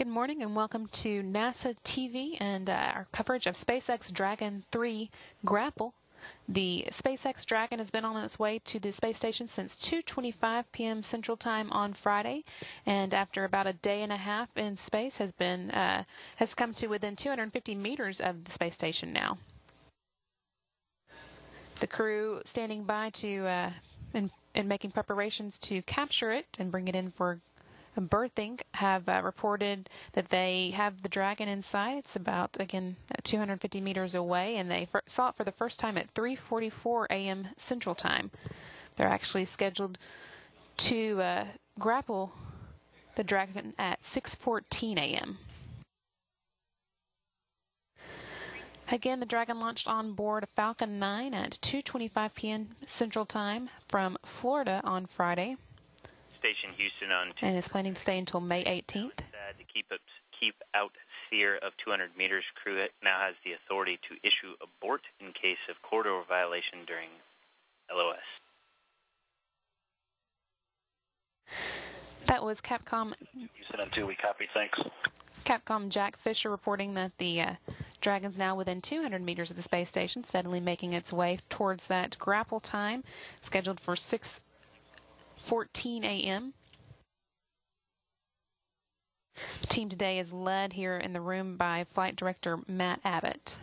Good morning and welcome to NASA TV and our coverage of SpaceX Dragon 3 Grapple. The SpaceX Dragon has been on its way to the space station since 2:25 p.m. Central Time on Friday, and after about a day and a half in space has come to within 250 meters of the space station now. The crew standing by to and making preparations to capture it and bring it in for berthing have reported that they have the Dragon inside. It's about, again, 250 meters away, and they saw it for the first time at 3:44 a.m. Central Time. They're actually scheduled to grapple the Dragon at 6:14 a.m. Again, the Dragon launched on board a Falcon 9 at 2:25 p.m. Central Time from Florida on Friday. Station Houston on and is planning to stay until May 18th. To keep out sphere of 200 meters, crew now has the authority to issue abort in case of corridor violation during LOS. That was Capcom. Houston on 2, we copy, thanks. Capcom Jack Fisher reporting that the Dragon's now within 200 meters of the space station, steadily making its way towards that grapple time, scheduled for 6:14 a.m. The team today is led here in the room by Flight Director Matt Abbott.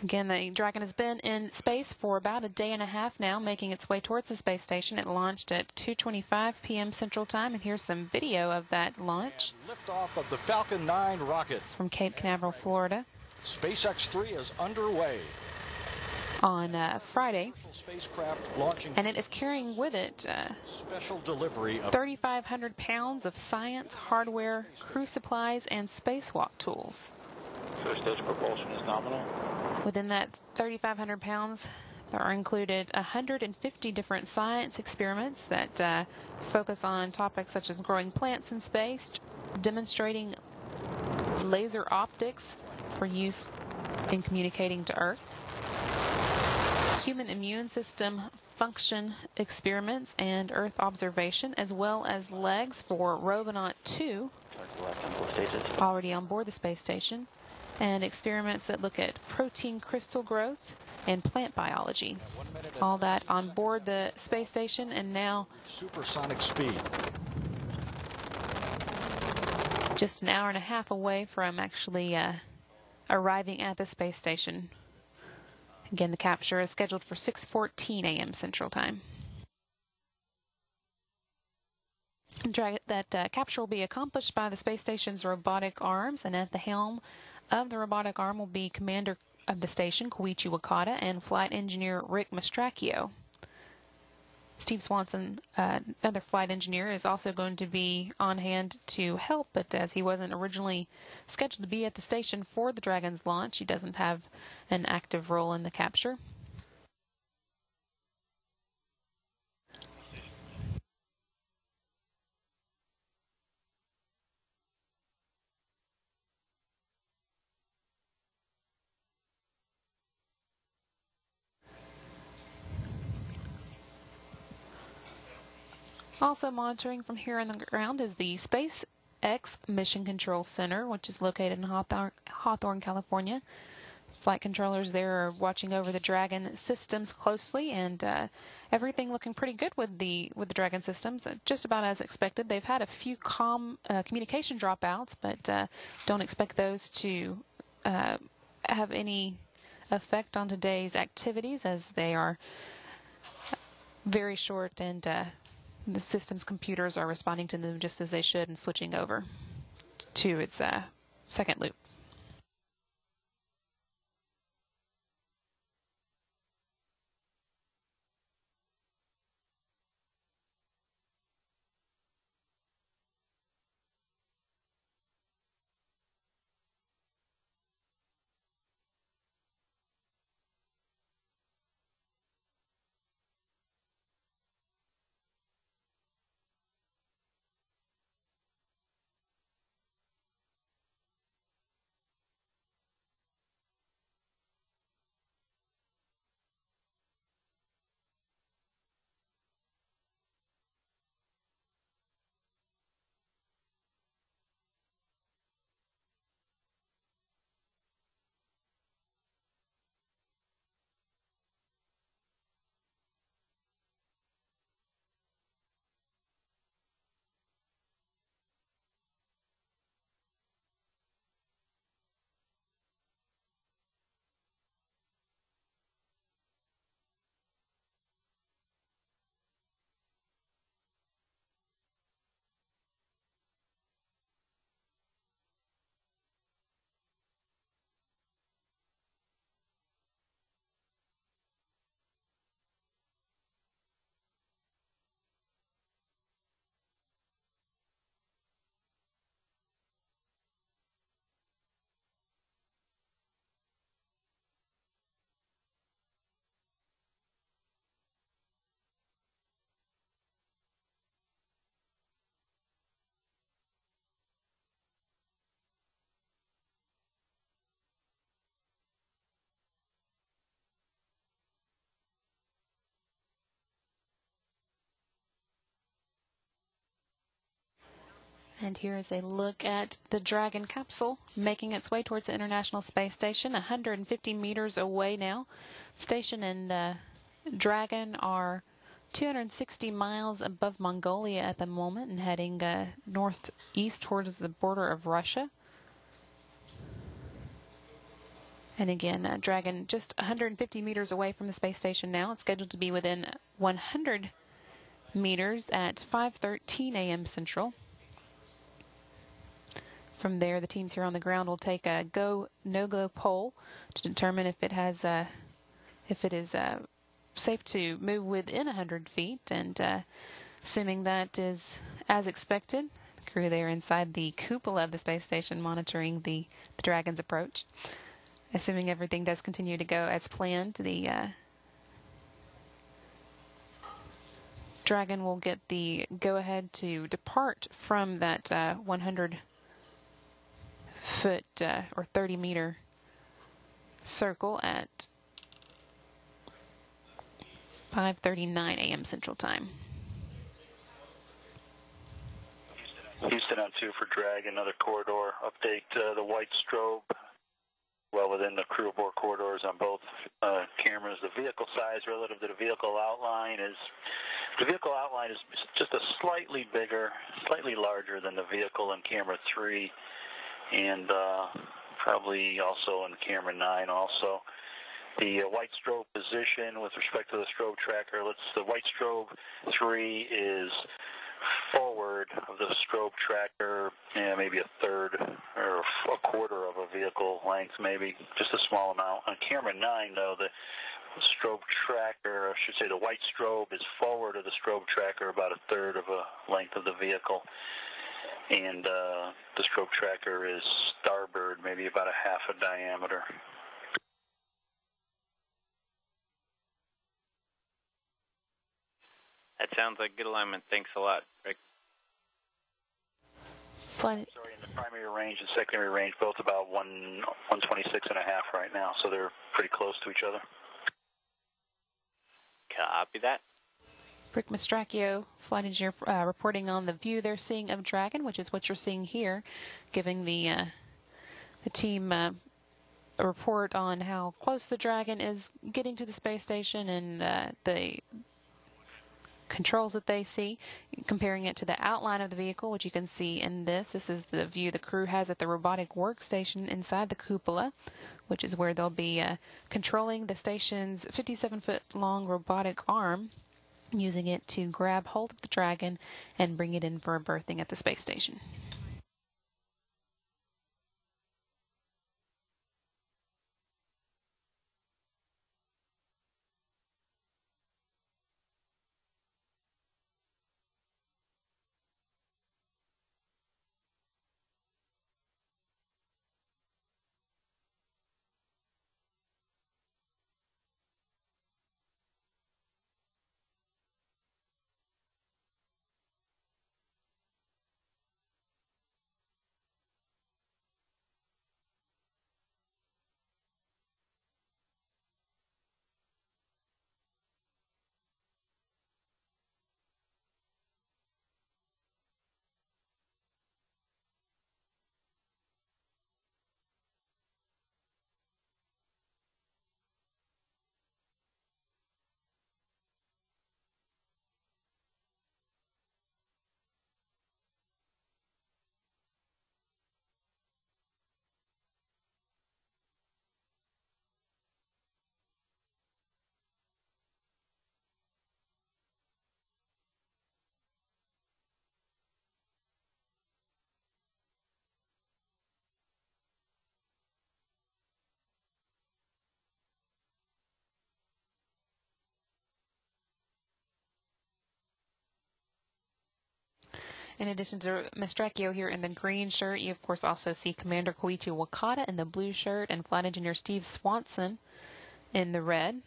Again, the Dragon has been in space for about a day and a half now, making its way towards the space station. It launched at 2:25 p.m. Central Time, and here's some video of that launch. And liftoff of the Falcon 9 rockets from Cape Canaveral, Florida. SpaceX 3 is underway on Friday, spacecraft launching, and it is carrying with it special delivery of 3,500 pounds of science, hardware, crew supplies, and spacewalk tools. First stage propulsion is nominal. Within that 3,500 pounds, there are included 150 different science experiments that focus on topics such as growing plants in space, demonstrating laser optics for use in communicating to Earth, human immune system function experiments and Earth observation, as well as legs for Robonaut 2, already on board the space station, and experiments that look at protein crystal growth and plant biology. All that on board the space station, and now supersonic speed. Just an hour and a half away from actually arriving at the space station. Again, the capture is scheduled for 6:14 a.m. Central Time. That capture will be accomplished by the space station's robotic arms, and at the helm of the robotic arm will be Commander of the station, Koichi Wakata, and Flight Engineer Rick Mastracchio. Steve Swanson, another flight engineer, is also going to be on hand to help, but as he wasn't originally scheduled to be at the station for the Dragon's launch, he doesn't have an active role in the capture. Also monitoring from here on the ground is the SpaceX Mission Control Center, which is located in Hawthorne, California. Flight controllers there are watching over the Dragon systems closely, and everything looking pretty good with the Dragon systems, just about as expected. They've had a few communication dropouts, but don't expect those to have any effect on today's activities, as they are very short, and the system's computers are responding to them just as they should and switching over to its second loop. And here is a look at the Dragon capsule making its way towards the International Space Station, 150 meters away now. Station and Dragon are 260 miles above Mongolia at the moment and heading northeast towards the border of Russia. And again, Dragon just 150 meters away from the space station now. It's scheduled to be within 100 meters at 5:13 a.m. Central. From there, the teams here on the ground will take a go, no-go poll to determine if it has, if it is safe to move within 100 feet. And assuming that is as expected, the crew there inside the cupola of the space station monitoring the Dragon's approach. Assuming everything does continue to go as planned, the Dragon will get the go-ahead to depart from that 100-foot or 30-meter circle at 5:39 a.m. Central Time. Houston on 2 for Dragon, another corridor update. The white strobe well within the crew aboard corridors on both cameras. The vehicle size relative to the vehicle outline is just a slightly bigger, slightly larger than the vehicle in camera 3, and probably also in camera 9 also. The white strobe position with respect to the strobe tracker, the white strobe 3 is forward of the strobe tracker, maybe a third or a quarter of a vehicle length, maybe just a small amount. On camera 9, though, the strobe tracker, I should say the white strobe is forward of the strobe tracker about a third of a length of the vehicle, and the strobe tracker is starboard, maybe about a half a diameter. That sounds like good alignment. Thanks a lot, Rick. Sorry, in the primary range and secondary range, both about 126.5 right now, so they're pretty close to each other. Copy that. Rick Mastracchio, flight engineer, reporting on the view they're seeing of Dragon, which is what you're seeing here, giving the team a report on how close the Dragon is getting to the space station and the controls that they see, comparing it to the outline of the vehicle, which you can see in this. This is the view the crew has at the robotic workstation inside the cupola, which is where they'll be controlling the station's 57-foot long robotic arm, using it to grab hold of the Dragon and bring it in for a berthing at the space station. In addition to Mastracchio here in the green shirt, you of course also see Commander Koichi Wakata in the blue shirt and Flight Engineer Steve Swanson in the red.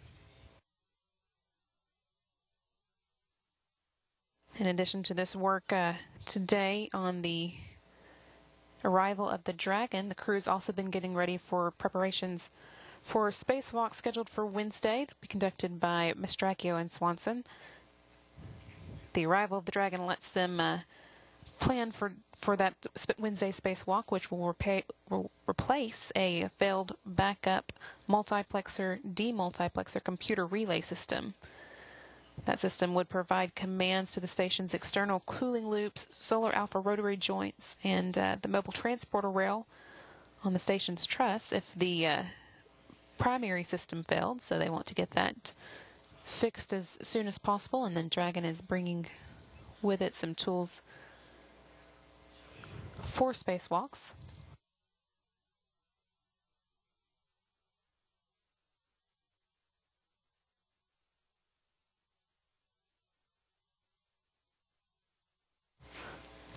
In addition to this work today on the arrival of the Dragon, the crew's also been getting ready for preparations for a spacewalk scheduled for Wednesday to be conducted by Mastracchio and Swanson. The arrival of the Dragon lets them plan for that Wednesday spacewalk, which will replace a failed backup multiplexer demultiplexer computer relay system. That system would provide commands to the station's external cooling loops, solar alpha rotary joints, and the mobile transporter rail on the station's truss if the primary system failed. So they want to get that fixed as soon as possible, and then Dragon is bringing with it some tools for spacewalks.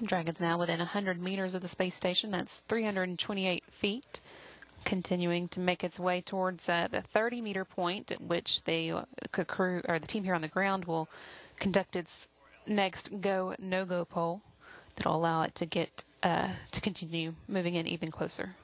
Dragon's now within 100 meters of the space station. That's 328 feet. Continuing to make its way towards the 30-meter point at which the team here on the ground will conduct its next go/no-go poll that'll allow it to get to continue moving in even closer.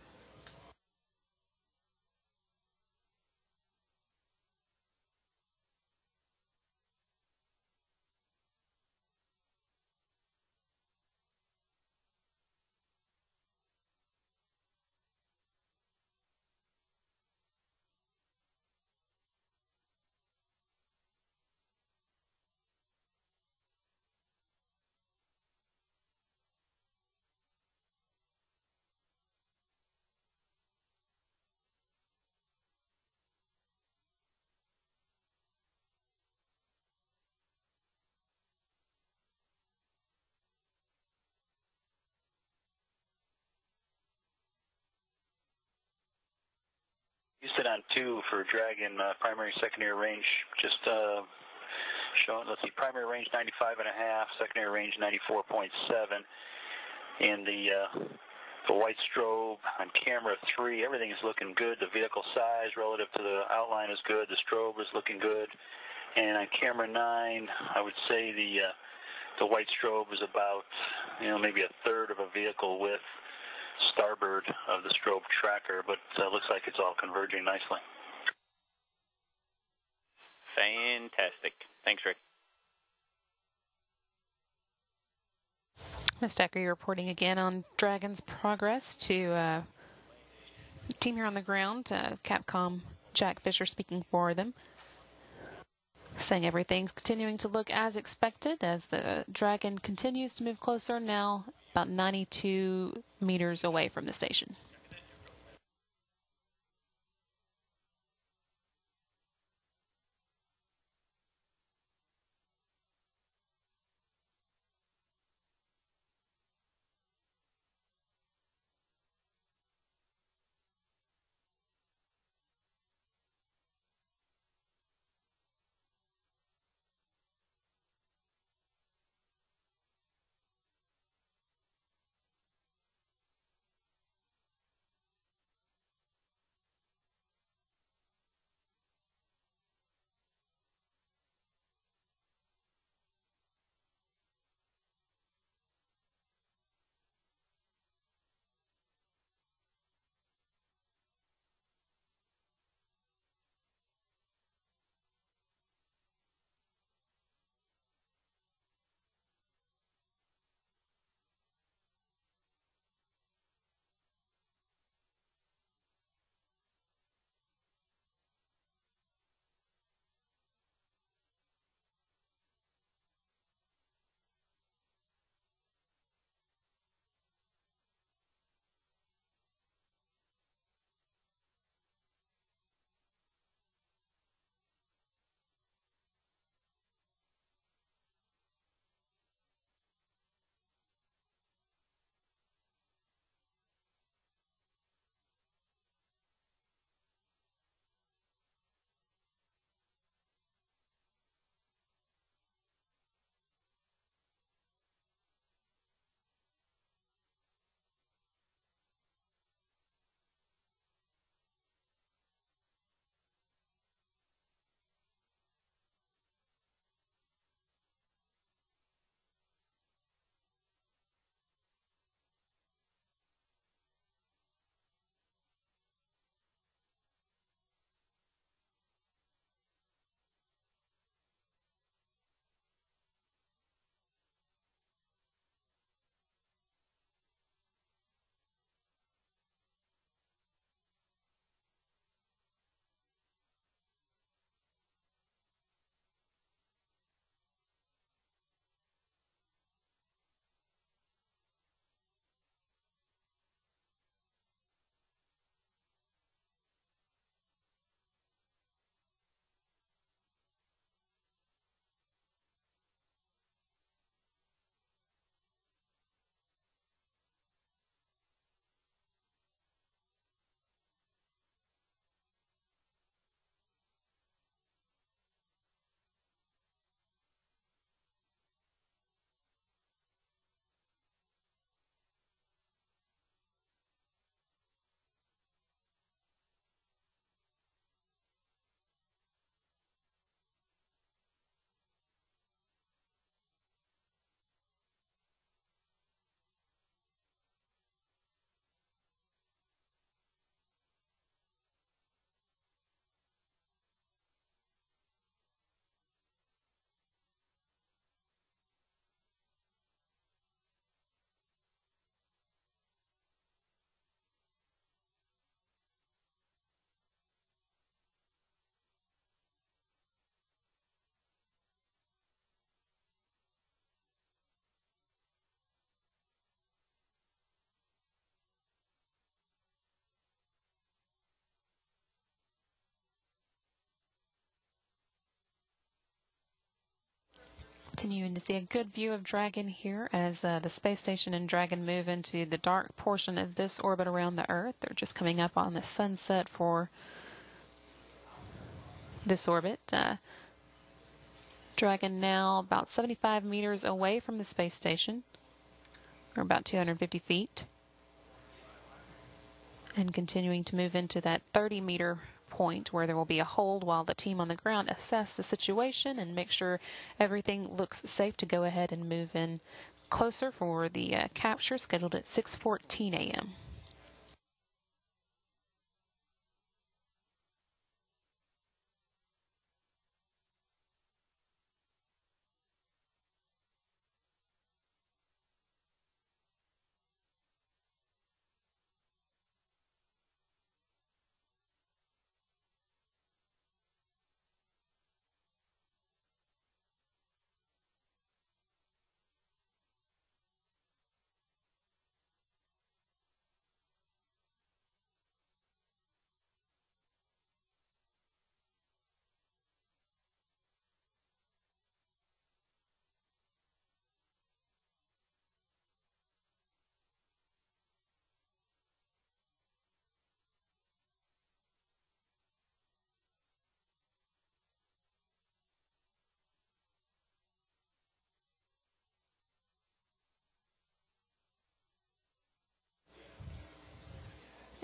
Houston on 2 for Dragon, primary, secondary range, just showing, let's see, primary range 95.5, secondary range 94.7, and the white strobe on camera 3, everything is looking good. The vehicle size relative to the outline is good. The strobe is looking good. And on camera 9, I would say the white strobe is about, maybe a third of a vehicle width starboard of the strobe tracker, but looks like it's all converging nicely. Fantastic. Thanks, Rick. Ms. Decker, you're reporting again on Dragon's progress to team here on the ground. Capcom Jack Fisher speaking for them, saying everything's continuing to look as expected as the Dragon continues to move closer, now about 92 meters away from the station. Continuing to see a good view of Dragon here as the space station and Dragon move into the dark portion of this orbit around the Earth. They're just coming up on the sunset for this orbit. Dragon now about 75 meters away from the space station, or about 250 feet, and continuing to move into that 30-meter point where there will be a hold while the team on the ground assess the situation and make sure everything looks safe to go ahead and move in closer for the capture scheduled at 6:14 a.m.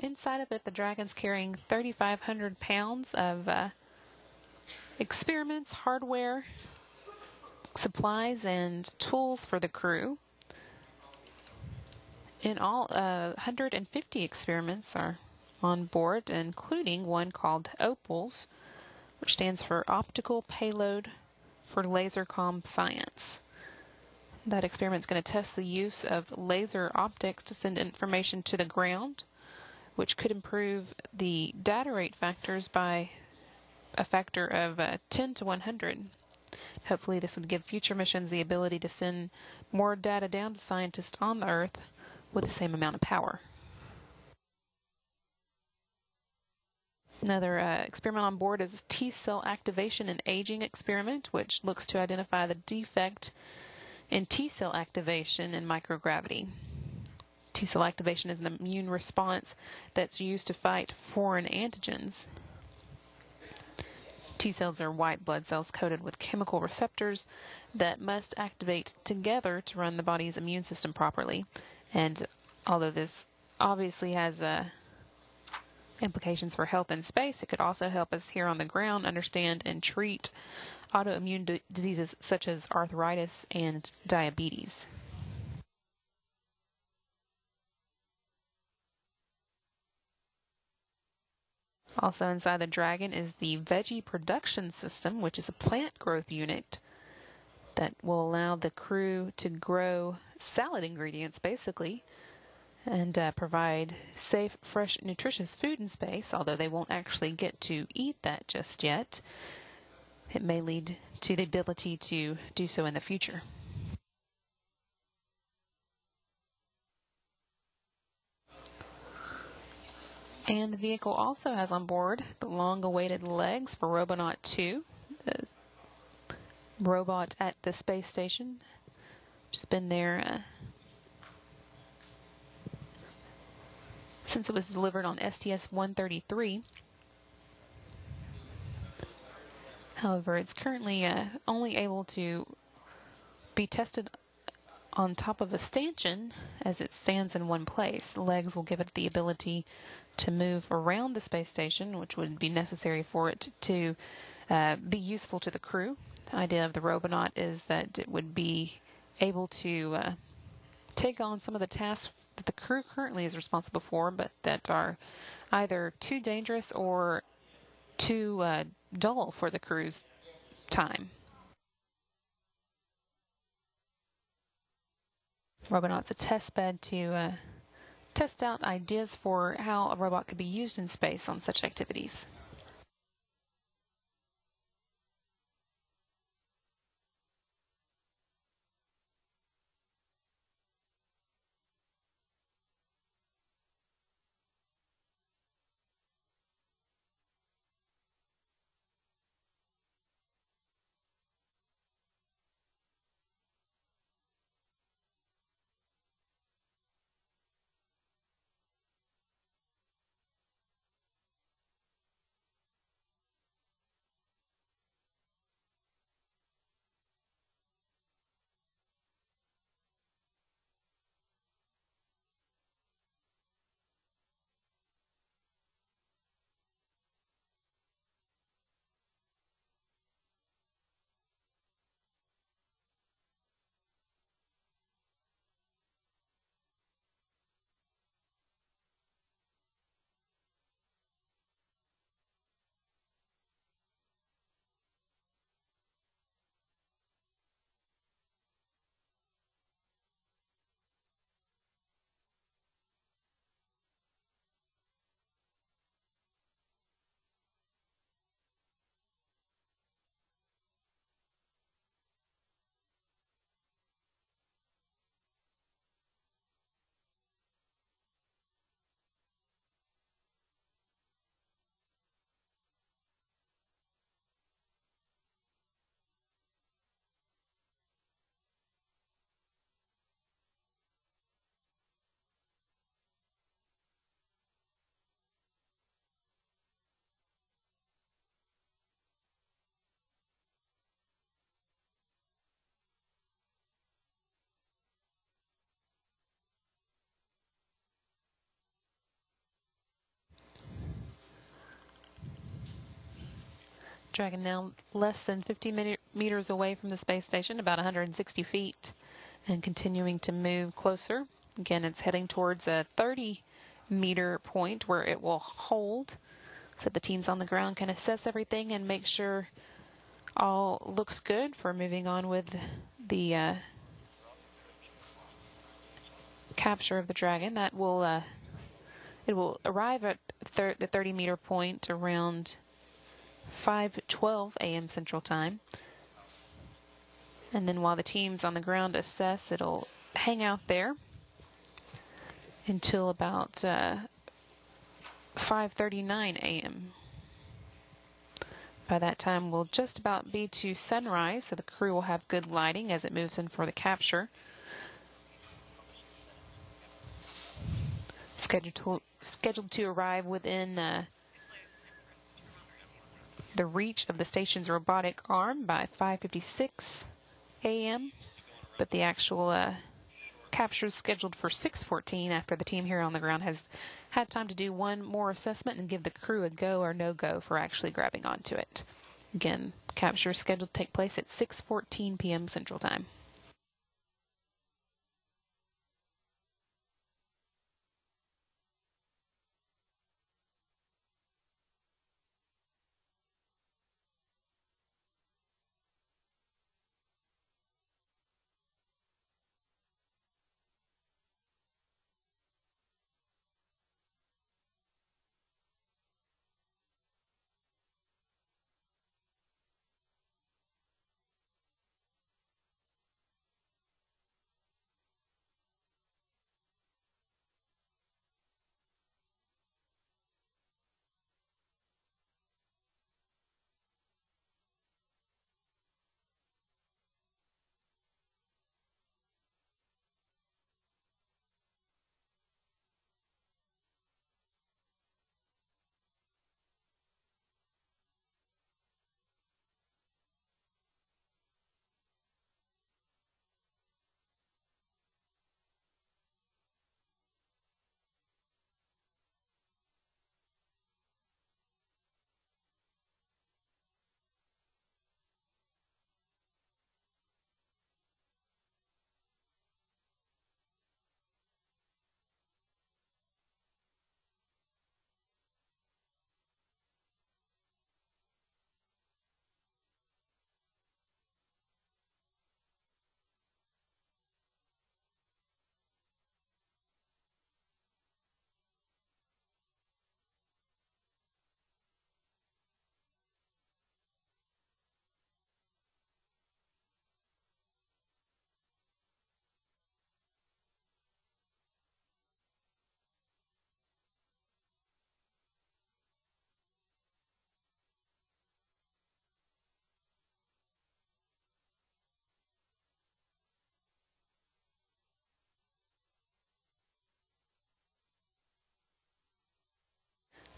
Inside of it, the Dragon's carrying 3,500 pounds of experiments, hardware, supplies, and tools for the crew. In all, 150 experiments are on board, including one called OPALS, which stands for Optical Payload for Laser Comm Science. That experiment is going to test the use of laser optics to send information to the ground, which could improve the data rate factors by a factor of 10 to 100. Hopefully this would give future missions the ability to send more data down to scientists on the Earth with the same amount of power. Another experiment on board is a T-cell activation and aging experiment, which looks to identify the defect in T-cell activation in microgravity. T-cell activation is an immune response that's used to fight foreign antigens. T-cells are white blood cells coated with chemical receptors that must activate together to run the body's immune system properly. And although this obviously has implications for health in space, it could also help us here on the ground understand and treat autoimmune diseases such as arthritis and diabetes. Also inside the Dragon is the Veggie Production System, which is a plant growth unit that will allow the crew to grow salad ingredients, basically, and provide safe, fresh, nutritious food in space, although they won't actually get to eat that just yet. It may lead to the ability to do so in the future. And the vehicle also has on board the long-awaited legs for Robonaut 2, the robot at the space station. Just been there since it was delivered on STS-133. However, it's currently only able to be tested on top of a stanchion as it stands in one place. The legs will give it the ability to move around the space station, which would be necessary for it to be useful to the crew. The idea of the Robonaut is that it would be able to take on some of the tasks that the crew currently is responsible for, but that are either too dangerous or too dull for the crew's time. Robonaut's a test bed to test out ideas for how a robot could be used in space on such activities. Dragon now less than 50 meters away from the space station, about 160 feet, and continuing to move closer. Again, it's heading towards a 30-meter point where it will hold, so the teams on the ground can assess everything and make sure all looks good for moving on with the capture of the Dragon. That will it will arrive at the 30-meter point around 5:12 a.m. Central Time. And then while the teams on the ground assess, it'll hang out there until about 5:39 a.m. By that time, we'll just about be to sunrise, so the crew will have good lighting as it moves in for the capture. Scheduled to arrive within the reach of the station's robotic arm by 5:56 a.m., but the actual capture is scheduled for 6:14 after the team here on the ground has had time to do one more assessment and give the crew a go or no-go for actually grabbing onto it. Again, capture is scheduled to take place at 6:14 p.m. Central Time.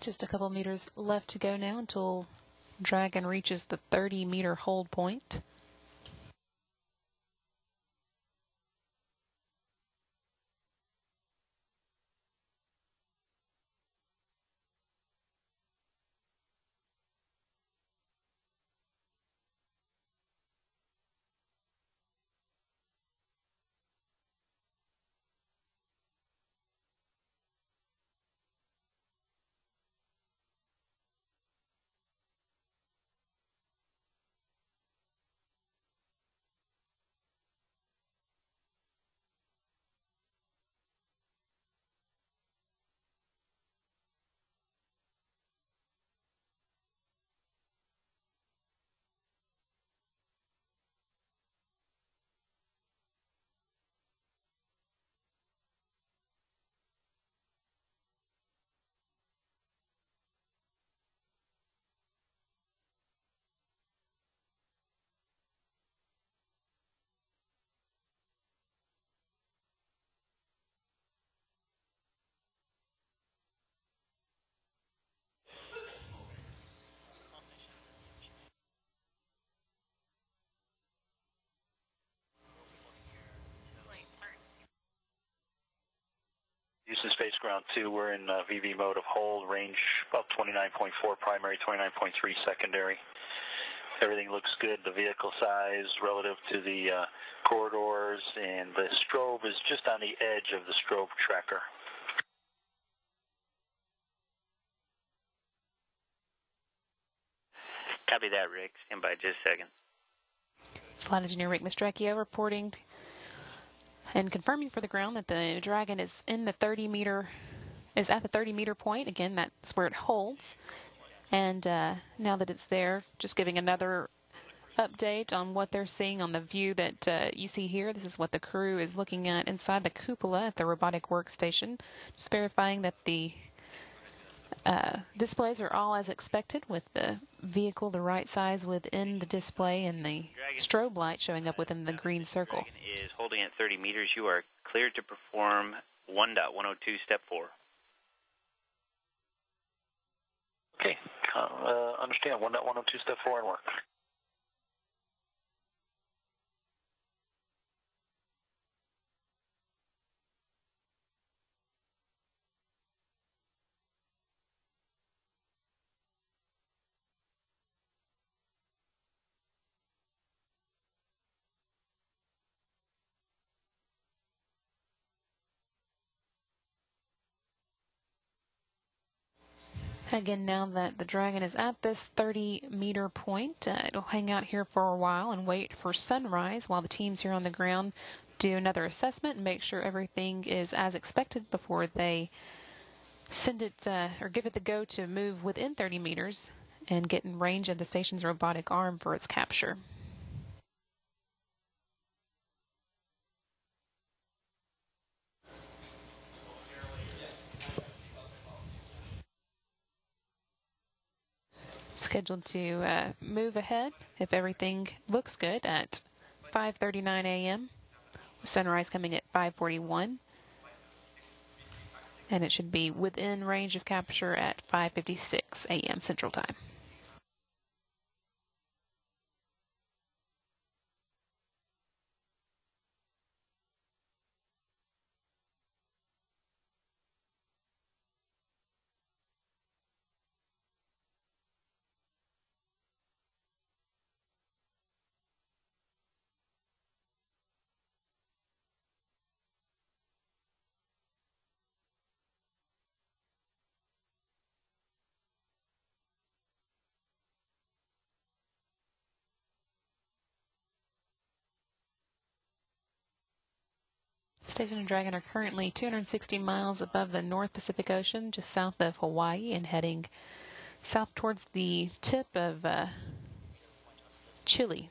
Just a couple meters left to go now until Dragon reaches the 30-meter hold point. Houston Space Ground 2, we're in VV mode of hold, range about 29.4 primary, 29.3 secondary. Everything looks good, the vehicle size relative to the corridors, and the strobe is just on the edge of the strobe tracker. Copy that, Rick. Stand by just a second. Flight Engineer Rick Mastracchio reporting and confirming for the ground that the Dragon is in the 30-meter, is at the 30-meter point. Again, that's where it holds. And now that it's there, just giving another update on what they're seeing on the view that you see here. This is what the crew is looking at inside the cupola at the robotic workstation. Just verifying that the displays are all as expected, with the vehicle the right size within the display and the strobe light showing up within the green circle. Dragon is holding at 30 meters. You are cleared to perform 1.102 step 4. Okay, understand. 1.102 step 4 and work. Again, now that the Dragon is at this 30-meter point, it'll hang out here for a while and wait for sunrise while the teams here on the ground do another assessment and make sure everything is as expected before they send it or give it the go to move within 30 meters and get in range of the station's robotic arm for its capture. Scheduled to move ahead, if everything looks good, at 5:39 a.m. Sunrise coming at 5:41, and it should be within range of capture at 5:56 a.m. Central Time. Station and Dragon are currently 260 miles above the North Pacific Ocean, just south of Hawaii, and heading south towards the tip of Chile.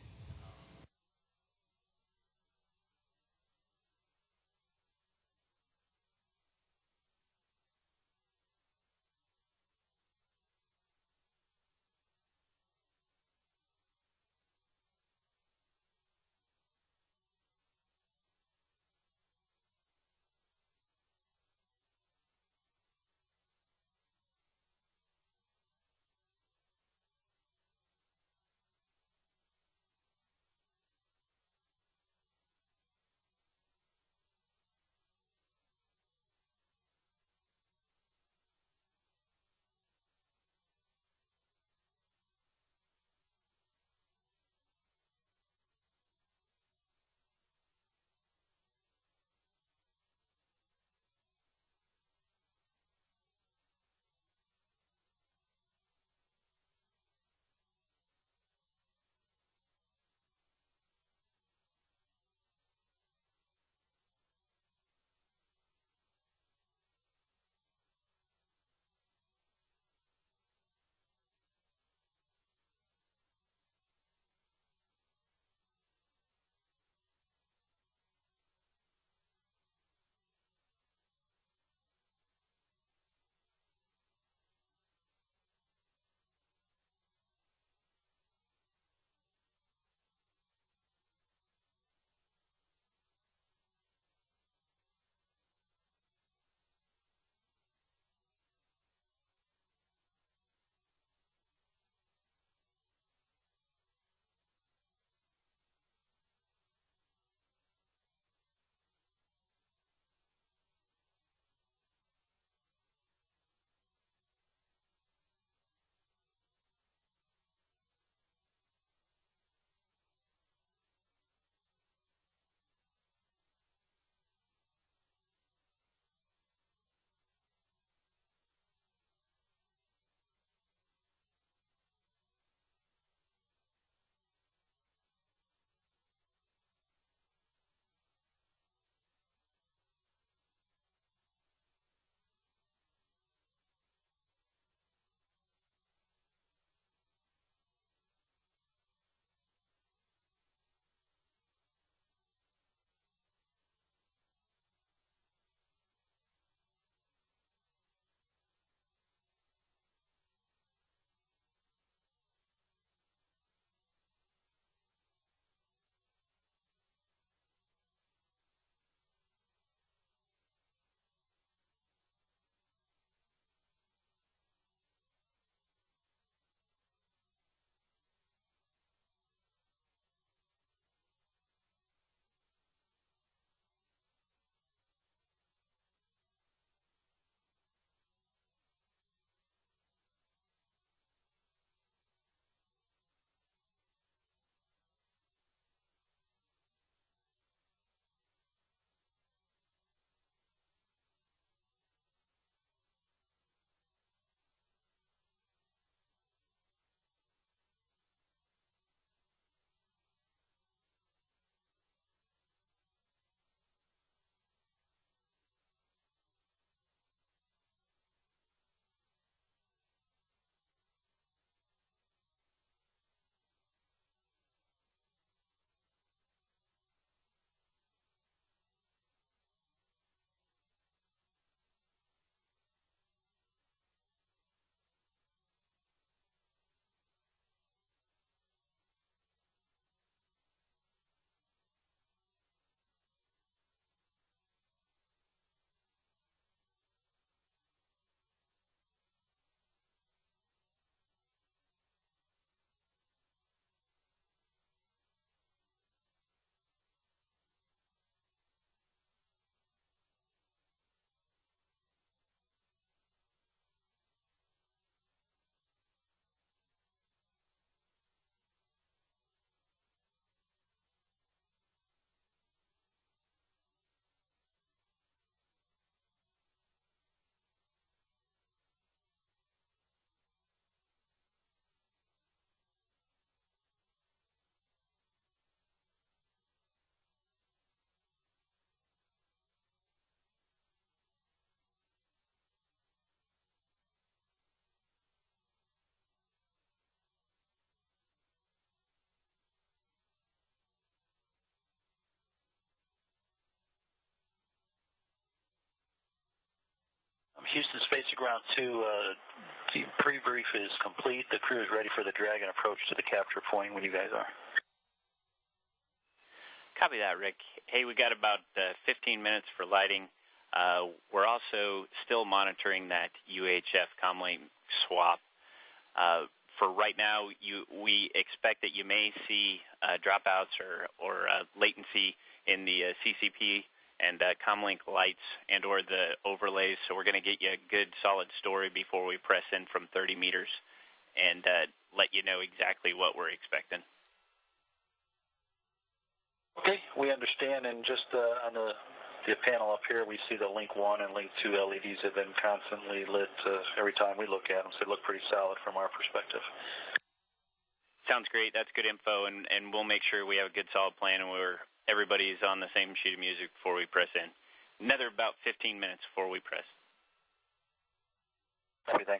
Houston Space Ground 2, the pre-brief is complete. The crew is ready for the Dragon approach to the capture point when you guys are. Copy that, Rick. Hey, we got about 15 minutes for lighting. We're also still monitoring that UHF comlink swap. For right now, we expect that you may see dropouts or latency in the CCP and comlink lights and or the overlays. So we're going to get you a good solid story before we press in from 30 meters and let you know exactly what we're expecting. Okay, we understand, and just on the panel up here, we see the Link 1 and Link 2 LEDs have been constantly lit every time we look at them, so they look pretty solid from our perspective. Sounds great. That's good info, and we'll make sure we have a good solid plan and everybody's on the same sheet of music before we press in. Another about 15 minutes before we press. Everything.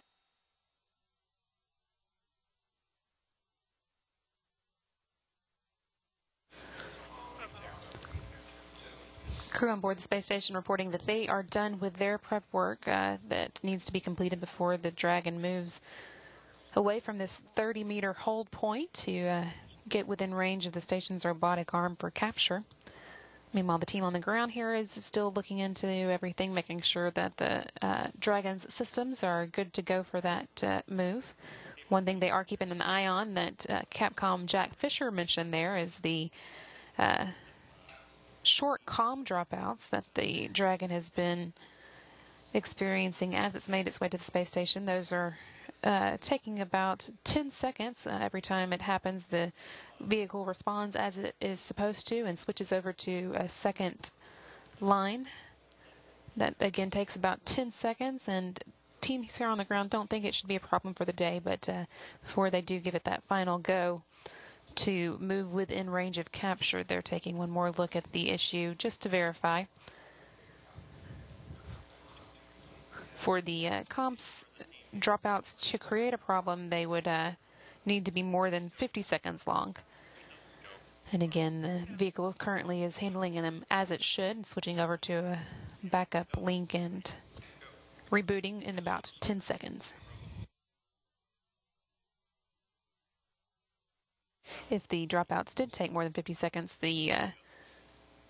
Crew on board the space station reporting that they are done with their prep work that needs to be completed before the Dragon moves away from this 30-meter hold point to get within range of the station's robotic arm for capture. Meanwhile, the team on the ground here is still looking into everything, making sure that the Dragon's systems are good to go for that move. One thing they are keeping an eye on that Capcom Jack Fisher mentioned there is the short comm dropouts that the Dragon has been experiencing as it's made its way to the space station. Those are taking about 10 seconds. Every time it happens, the vehicle responds as it is supposed to and switches over to a second line. That again takes about 10 seconds, and teams here on the ground don't think it should be a problem for the day, but before they do give it that final go to move within range of capture, they're taking one more look at the issue just to verify. For the comps dropouts to create a problem, they would need to be more than 50 seconds long. And again, the vehicle currently is handling them as it should, switching over to a backup link and rebooting in about 10 seconds. If the dropouts did take more than 50 seconds, the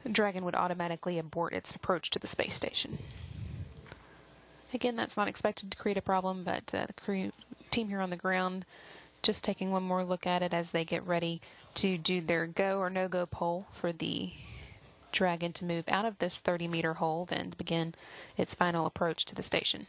Dragon would automatically abort its approach to the space station. Again, that's not expected to create a problem, but the crew team here on the ground just taking one more look at it as they get ready to do their go or no-go poll for the Dragon to move out of this 30-meter hold and begin its final approach to the station.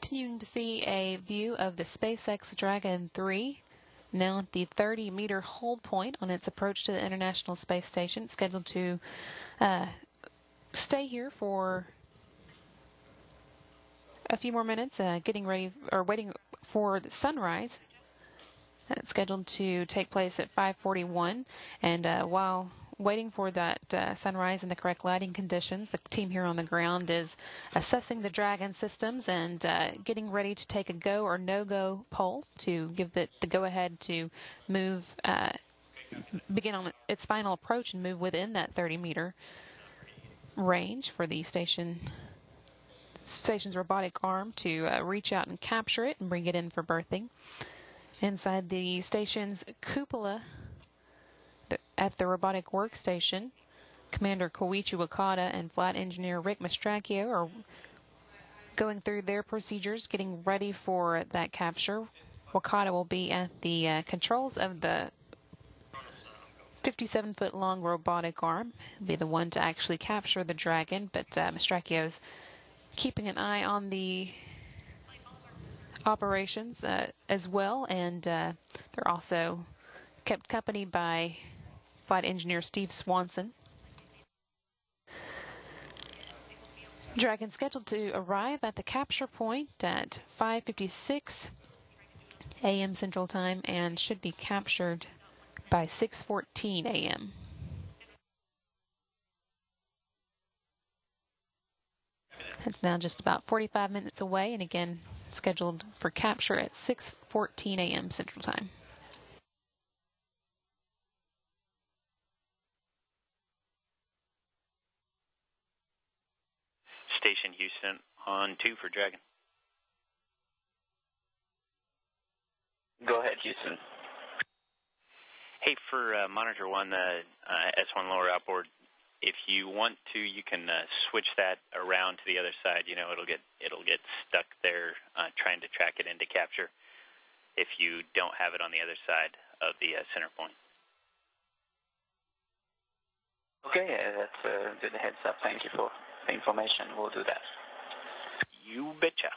Continuing to see a view of the SpaceX Dragon 3, now at the 30-meter hold point on its approach to the International Space Station. It's scheduled to stay here for a few more minutes, getting ready or waiting for the sunrise. It's scheduled to take place at 5:41, and while waiting for that sunrise and the correct lighting conditions. The team here on the ground is assessing the Dragon systems and getting ready to take a go or no-go poll to give the go-ahead to move, begin on its final approach and move within that 30-meter range for the station's robotic arm to reach out and capture it and bring it in for berthing. Inside the station's cupola at the robotic workstation, Commander Koichi Wakata and Flight Engineer Rick Mastracchio are going through their procedures, getting ready for that capture. Wakata will be at the controls of the 57-foot long robotic arm. He'll be the one to actually capture the Dragon, but Mastracchio's keeping an eye on the operations as well, and they're also kept company by Flight Engineer Steve Swanson. Dragon scheduled to arrive at the capture point at 5:56 a.m. Central Time and should be captured by 6:14 a.m. It's now just about 45 minutes away, and again scheduled for capture at 6:14 a.m. Central Time. Station Houston on 2 for Dragon. Go ahead, Houston. Hey, for Monitor 1, the S1 lower outboard, if you want to, you can switch that around to the other side. You know, it'll get stuck there trying to track it into capture if you don't have it on the other side of the center point. Okay, that's a good heads up. Thank you for the information. We'll do that. You betcha.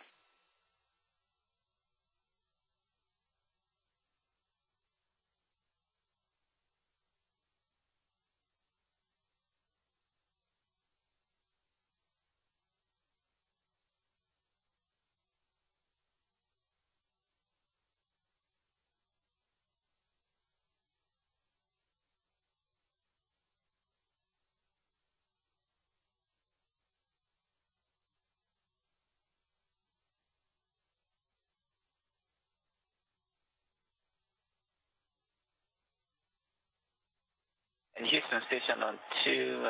And Houston Station on 2,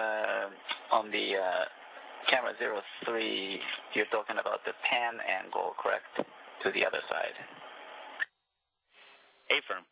on the camera 03, you're talking about the pan angle, correct? To the other side. Affirm.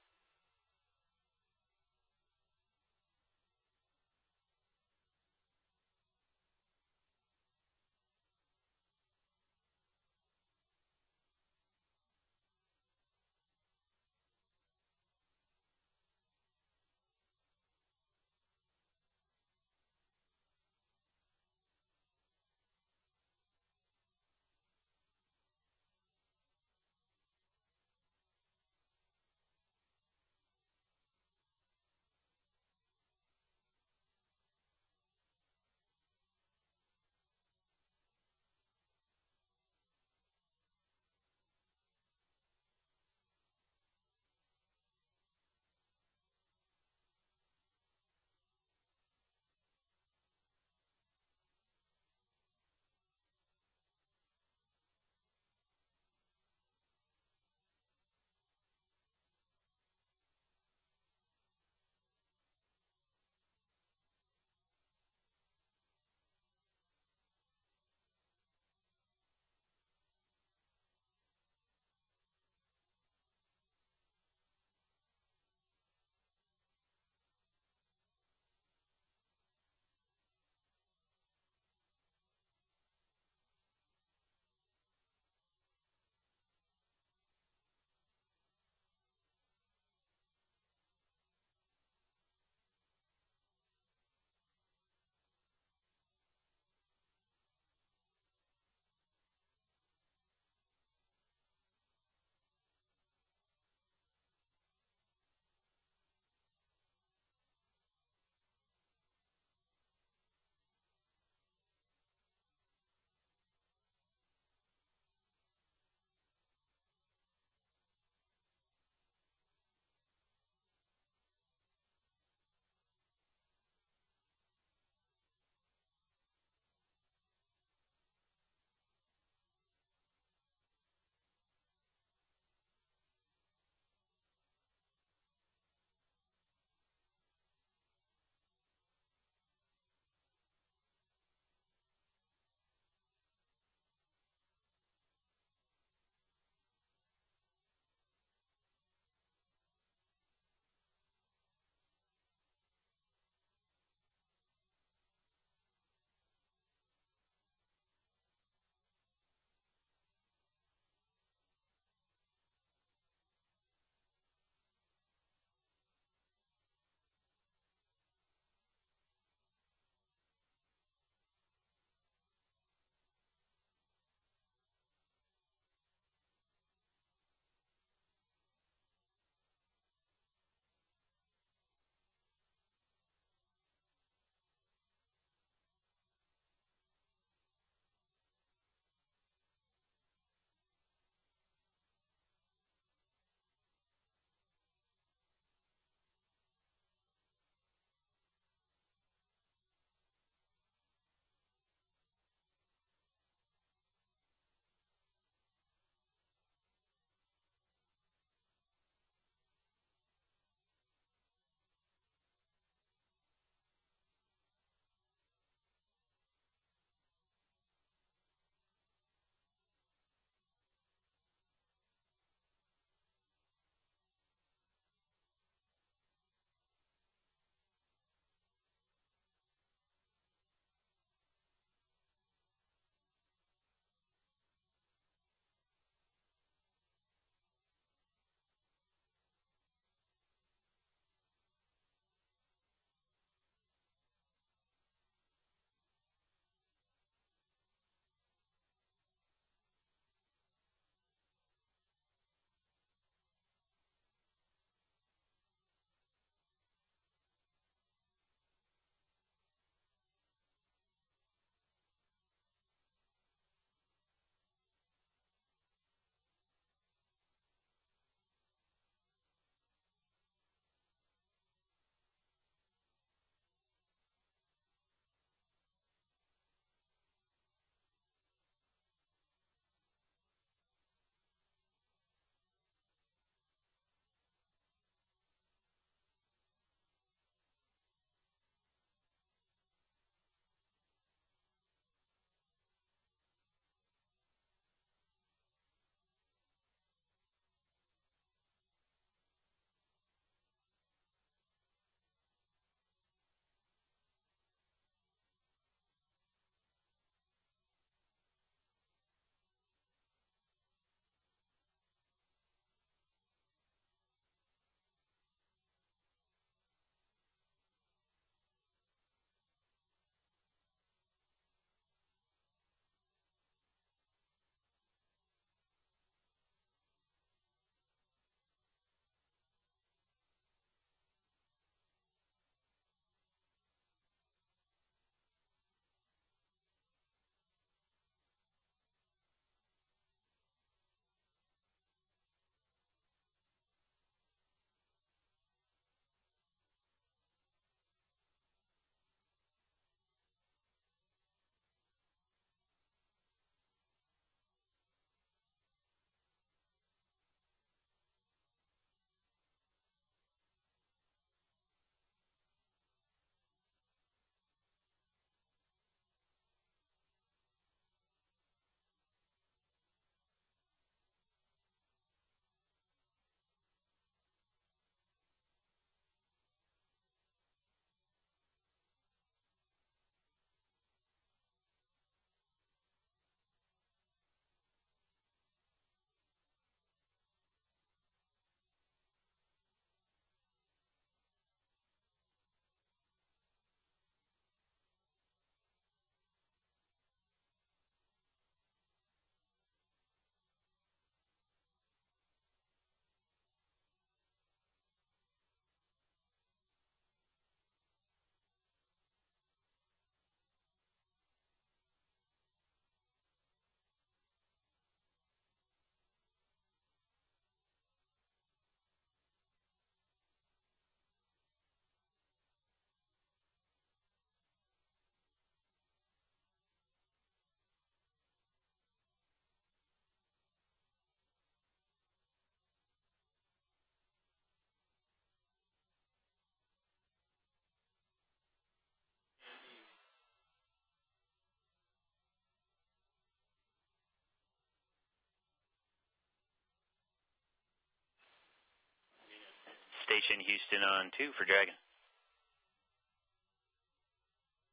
Station Houston on 2 for Dragon.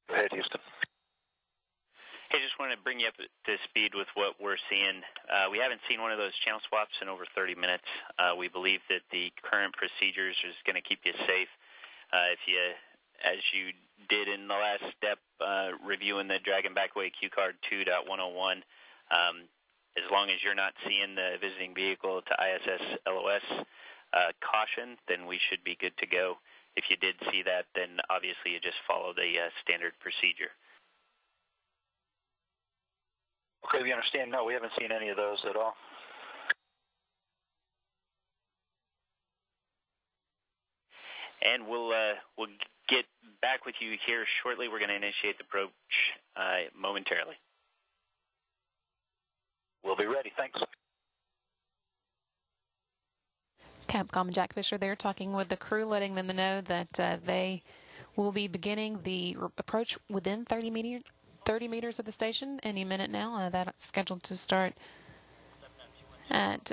Go ahead, Houston. Hey, just want to bring you up to speed with what we're seeing. We haven't seen one of those channel swaps in over 30 minutes. We believe that the current procedures is going to keep you safe. If you, as you did in the last step, reviewing the Dragon Backway Q Card 2.101, as long as you're not seeing the visiting vehicle to ISS LOS caution, then we should be good to go. If you did see that, then obviously you just follow the standard procedure. Okay, we understand. No, we haven't seen any of those at all. And we'll get back with you here shortly. We're going to initiate the approach momentarily. We'll be ready. Thanks. Capcom and Jack Fisher there talking with the crew, letting them know that they will be beginning the approach within 30 meters of the station any minute now. That's scheduled to start at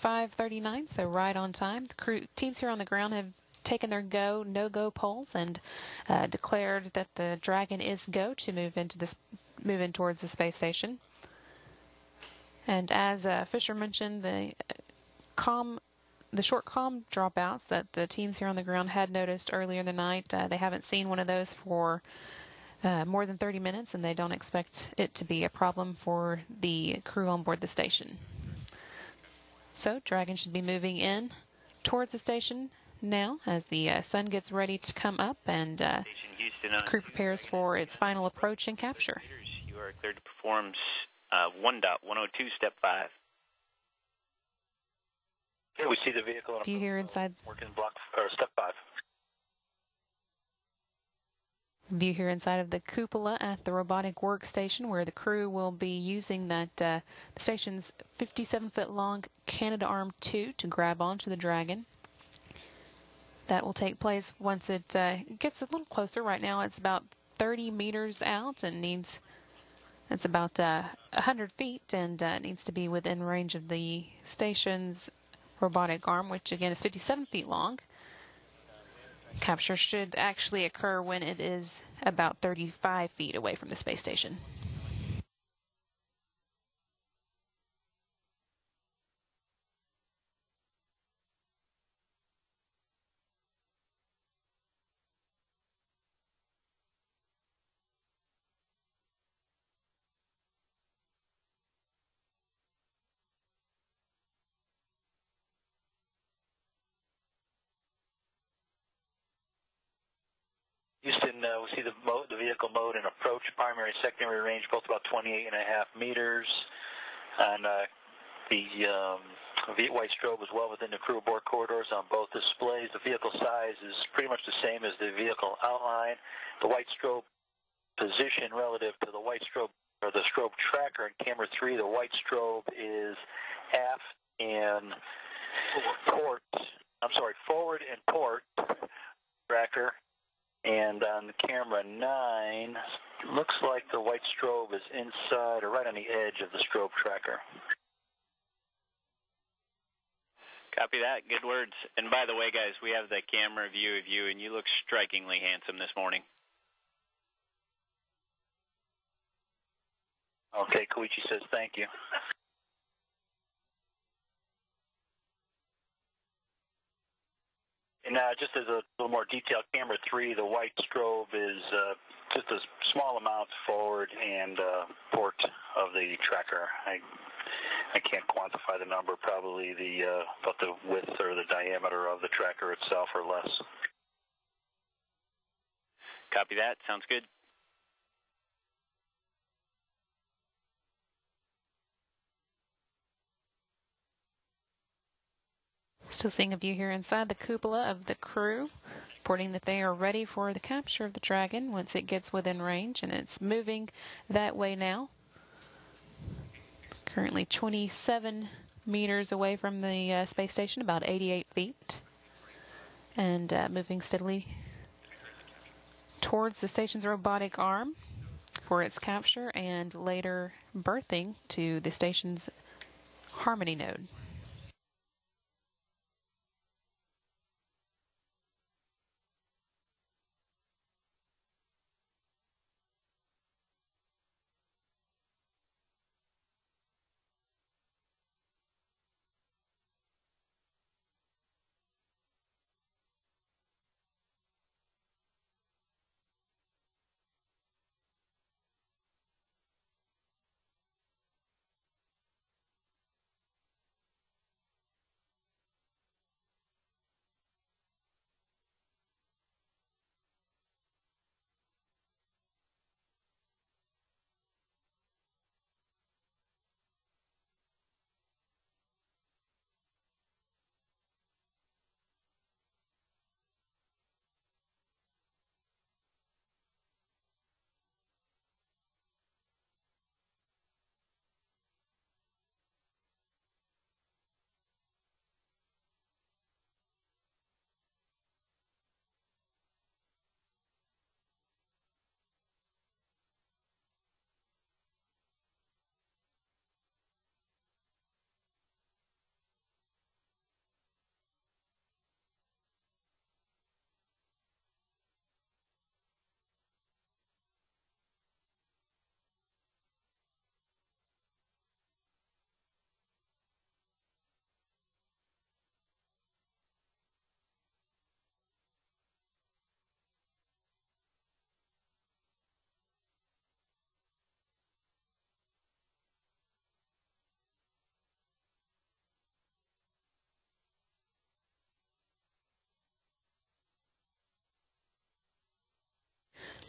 5:39, so right on time. The crew teams here on the ground have taken their go, no-go polls and declared that the Dragon is go to move in towards the space station. And as Fisher mentioned, the short comm dropouts that the teams here on the ground had noticed earlier in the night, they haven't seen one of those for more than 30 minutes, and they don't expect it to be a problem for the crew on board the station. So Dragon should be moving in towards the station now as the sun gets ready to come up and the crew prepares for its final approach and capture. You are cleared to perform 1.102 step 5. Okay, we see the vehicle. View here inside. Working block or step 5. View here inside of the cupola at the robotic workstation, where the crew will be using that the station's 57-foot long Canadarm 2 to grab onto the Dragon. That will take place once it gets a little closer. Right now it's about 30 meters out and it's about 100 feet and needs to be within range of the station's robotic arm, which again is 57 feet long. Capture should actually occur when it is about 35 feet away from the space station. Houston, we see the vehicle mode and approach, primary and secondary range, both about 28.5 meters. And the white strobe is well within the crew aboard corridors on both displays. The vehicle size is pretty much the same as the vehicle outline. The white strobe position relative to the white strobe or the strobe tracker in camera 3, the white strobe is aft and port. I'm sorry, forward and port tracker. And on the camera 9, looks like the white strobe is inside or right on the edge of the strobe tracker. Copy that. Good words. And by the way, guys, we have the camera view of you, and you look strikingly handsome this morning. Okay, Koichi says thank you. And just as a little more detail, camera 3, the white strobe is just a small amount forward and port of the tracker. I can't quantify the number, probably about the width or the diameter of the tracker itself or less. Copy that. Sounds good. Still seeing a view here inside the cupola of the crew, reporting that they are ready for the capture of the Dragon once it gets within range, and it's moving that way now. Currently 27 meters away from the space station, about 88 feet, and moving steadily towards the station's robotic arm for its capture and later berthing to the station's Harmony node.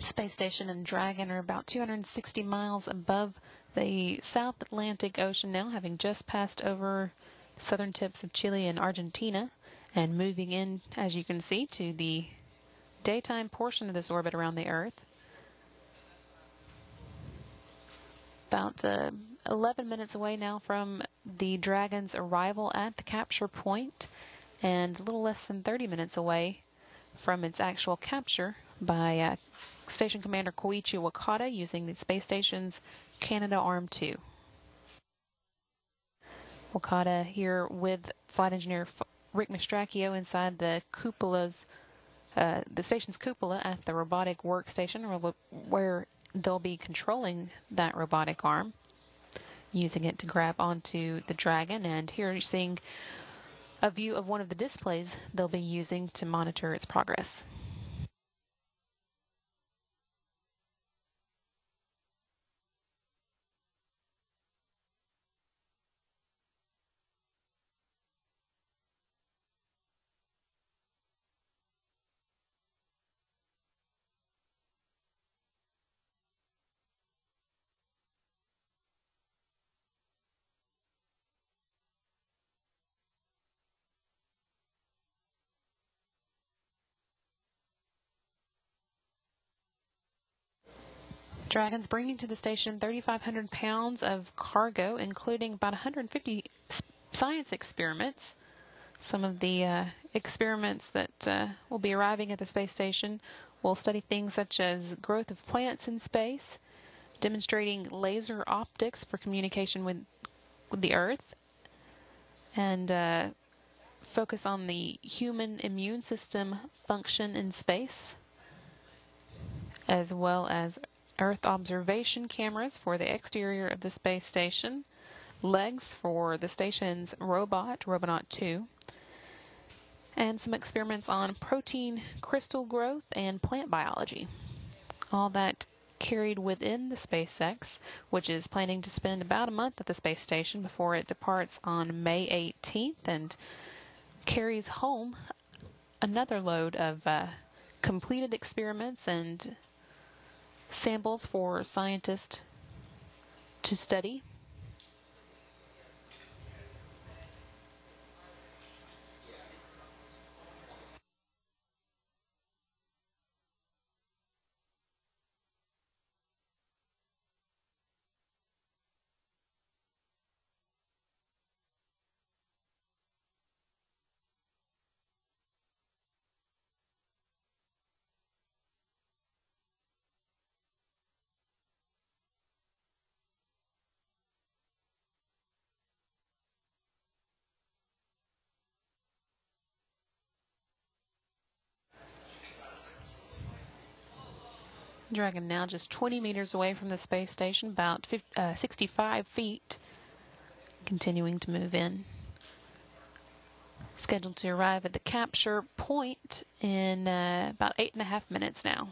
Space Station and Dragon are about 260 miles above the South Atlantic Ocean now, having just passed over southern tips of Chile and Argentina and moving in, as you can see, to the daytime portion of this orbit around the Earth. About 11 minutes away now from the Dragon's arrival at the capture point, and a little less than 30 minutes away from its actual capture by Station Commander Koichi Wakata using the space station's Canadarm2. Wakata here with flight engineer Rick Mastracchio inside the cupola's, the station's cupola at the robotic workstation, where they'll be controlling that robotic arm, using it to grab onto the Dragon. And here you're seeing a view of one of the displays they'll be using to monitor its progress. Dragon's bringing to the station 3,500 pounds of cargo, including about 150 science experiments. Some of the experiments that will be arriving at the space station will study things such as growth of plants in space, demonstrating laser optics for communication with the Earth, and focus on the human immune system function in space, as well as Earth observation cameras for the exterior of the space station, legs for the station's robot, Robonaut 2, and some experiments on protein crystal growth and plant biology. All that carried within the SpaceX, which is planning to spend about a month at the space station before it departs on May 18th and carries home another load of completed experiments and samples for scientists to study. Dragon now just 20 meters away from the space station, about 65 feet, continuing to move in. Scheduled to arrive at the capture point in about 8.5 minutes now.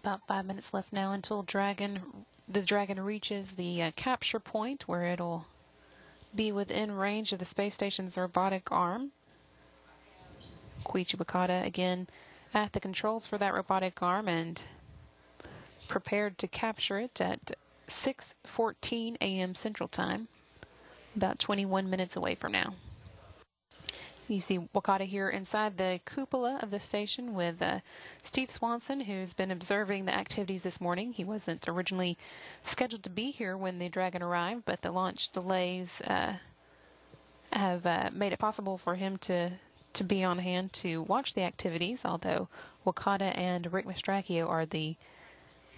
About 5 minutes left now until the Dragon reaches the capture point where it'll be within range of the space station's robotic arm. Koichi Wakata again at the controls for that robotic arm and prepared to capture it at 6:14 a.m. Central Time, about 21 minutes away from now. You see Wakata here inside the cupola of the station with Steve Swanson, who's been observing the activities this morning. He wasn't originally scheduled to be here when the Dragon arrived, but the launch delays have made it possible for him to be on hand to watch the activities, although Wakata and Rick Mastracchio are the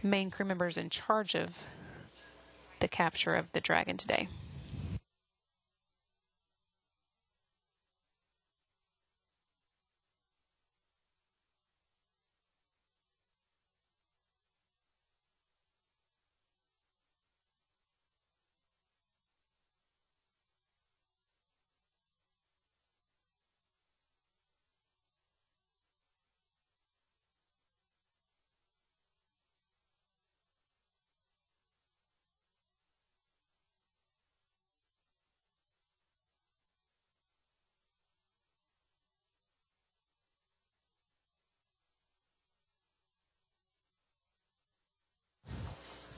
main crew members in charge of the capture of the Dragon today.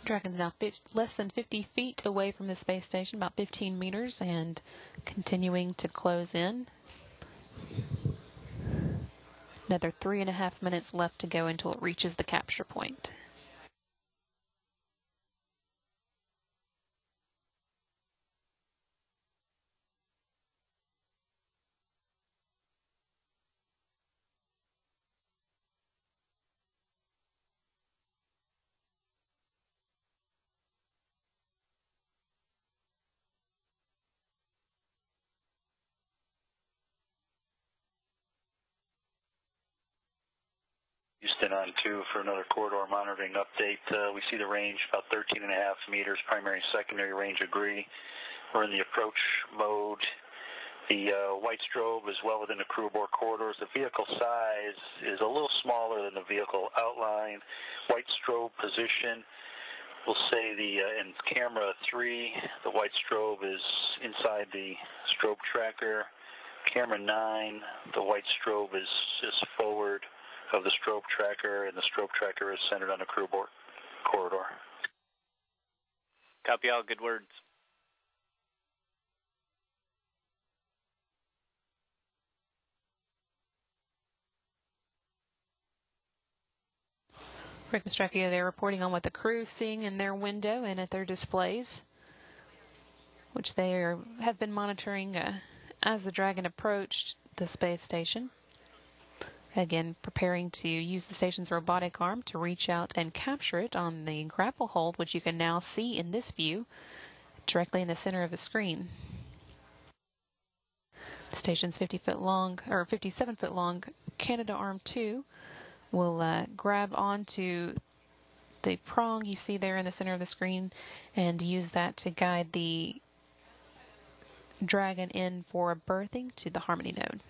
Dragon's now less than 50 feet away from the space station, about 15 meters, and continuing to close in. Another 3.5 minutes left to go until it reaches the capture point. Houston on 2 for another corridor monitoring update. We see the range about 13.5 meters. Primary and secondary range agree. We're in the approach mode. The white strobe is well within the crew aboard corridors. The vehicle size is a little smaller than the vehicle outline. White strobe position, we'll say in camera 3, the white strobe is inside the strobe tracker. Camera 9, the white strobe is forward of the strobe tracker, and the strobe tracker is centered on the crew aboard corridor. Copy all. Good words. Rick Mastracchio, they're reporting on what the crew's seeing in their window and at their displays, which they have been monitoring as the Dragon approached the space station. Again, preparing to use the station's robotic arm to reach out and capture it on the grapple hold, which you can now see in this view, directly in the center of the screen. The station's 57-foot long Canada Arm 2 will grab onto the prong you see there in the center of the screen and use that to guide the Dragon in for berthing to the Harmony node.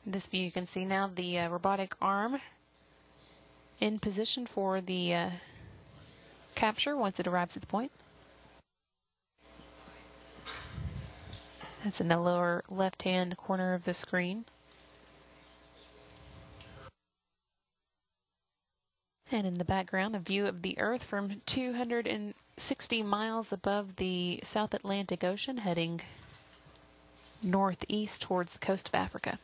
In this view, you can see now the robotic arm in position for the capture once it arrives at the point. That's in the lower left-hand corner of the screen. And in the background, a view of the Earth from 260 miles above the South Atlantic Ocean, heading northeast towards the coast of Africa.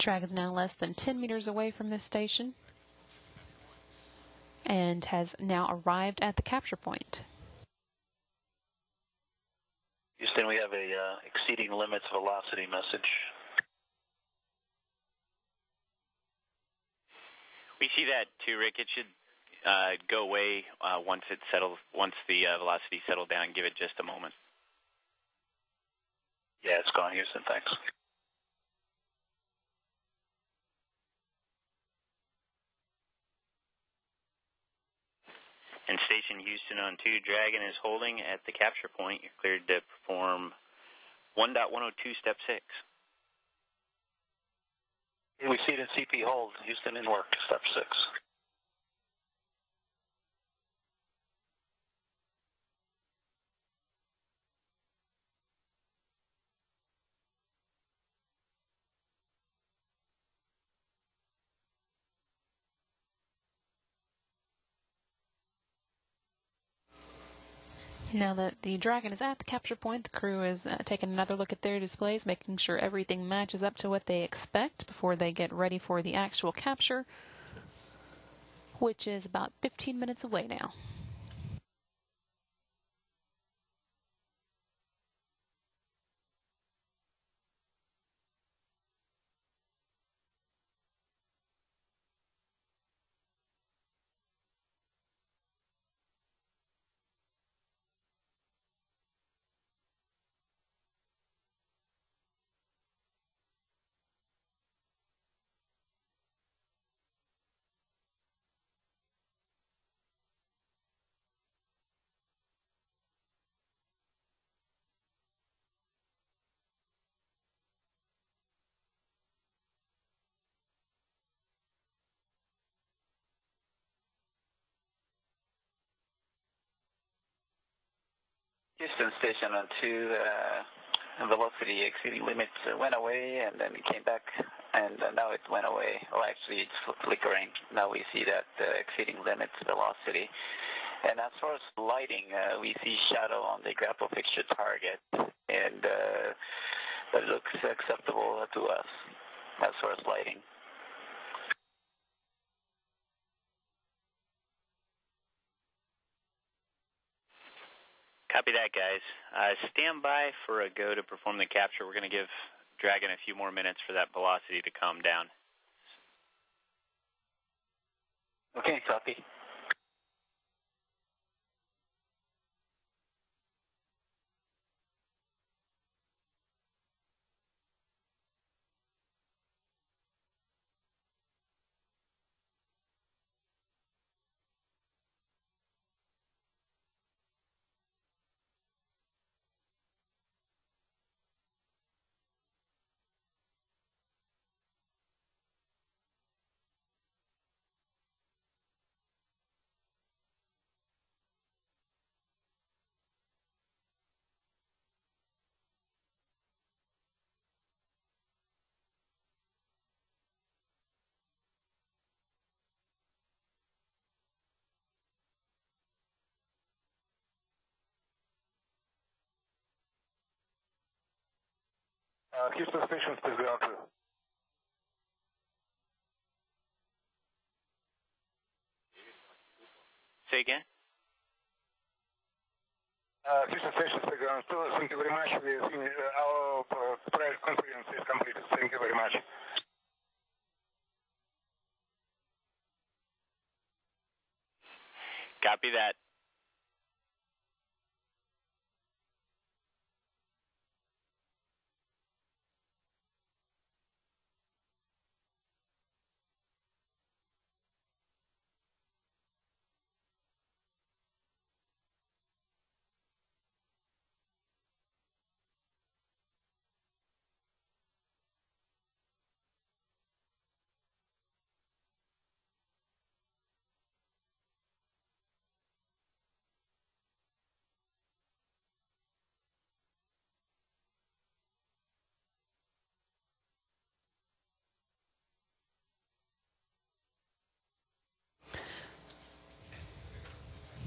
Dragon's now less than 10 meters away from this station and has now arrived at the capture point. Houston, we have a exceeding limits velocity message. We see that too, Rick. It should go away once it settles. Once the velocity settles down. Give it just a moment. Yeah, it's gone, Houston. Thanks. And Station Houston on 2, Dragon is holding at the capture point. You're cleared to perform 1.102, Step 6. We see it in CP hold. Houston in work, Step 6. Now that the Dragon is at the capture point, the crew is taking another look at their displays, making sure everything matches up to what they expect before they get ready for the actual capture, which is about 15 minutes away now. Houston Station on 2, velocity exceeding limits went away, and then it came back, and now it went away. Well, actually, it's flickering. Now we see that exceeding limits velocity. And as far as lighting, we see shadow on the grapple fixture target, and that looks acceptable to us as far as lighting. Copy that, guys. Stand by for a go to perform the capture. We're going to give Dragon a few more minutes for that velocity to calm down. Okay, copy. Houston Station, please ground crew. Say again? Houston Station, please ground crew. Thank you very much. Our prior conference is completed. Thank you very much. Copy that.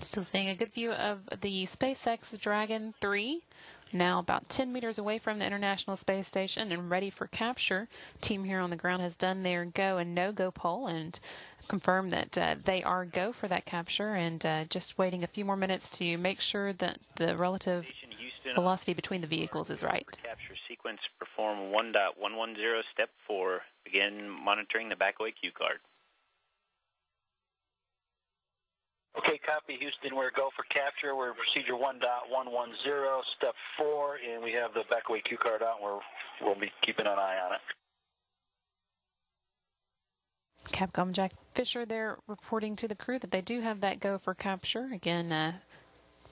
Still seeing a good view of the SpaceX Dragon 3 now about 10 meters away from the International Space Station and ready for capture. Team here on the ground has done their go and no-go poll and confirmed that they are go for that capture, and just waiting a few more minutes to make sure that the relative velocity between the vehicles is right. Capture sequence perform 1.110 step 4. Begin monitoring the backaway cue card. Okay, copy, Houston. We're go for capture. We're procedure 1.110 step 4, and we have the backaway cue card out. We'll be keeping an eye on it. Capcom Jack Fisher there reporting to the crew that they do have that go for capture. Again,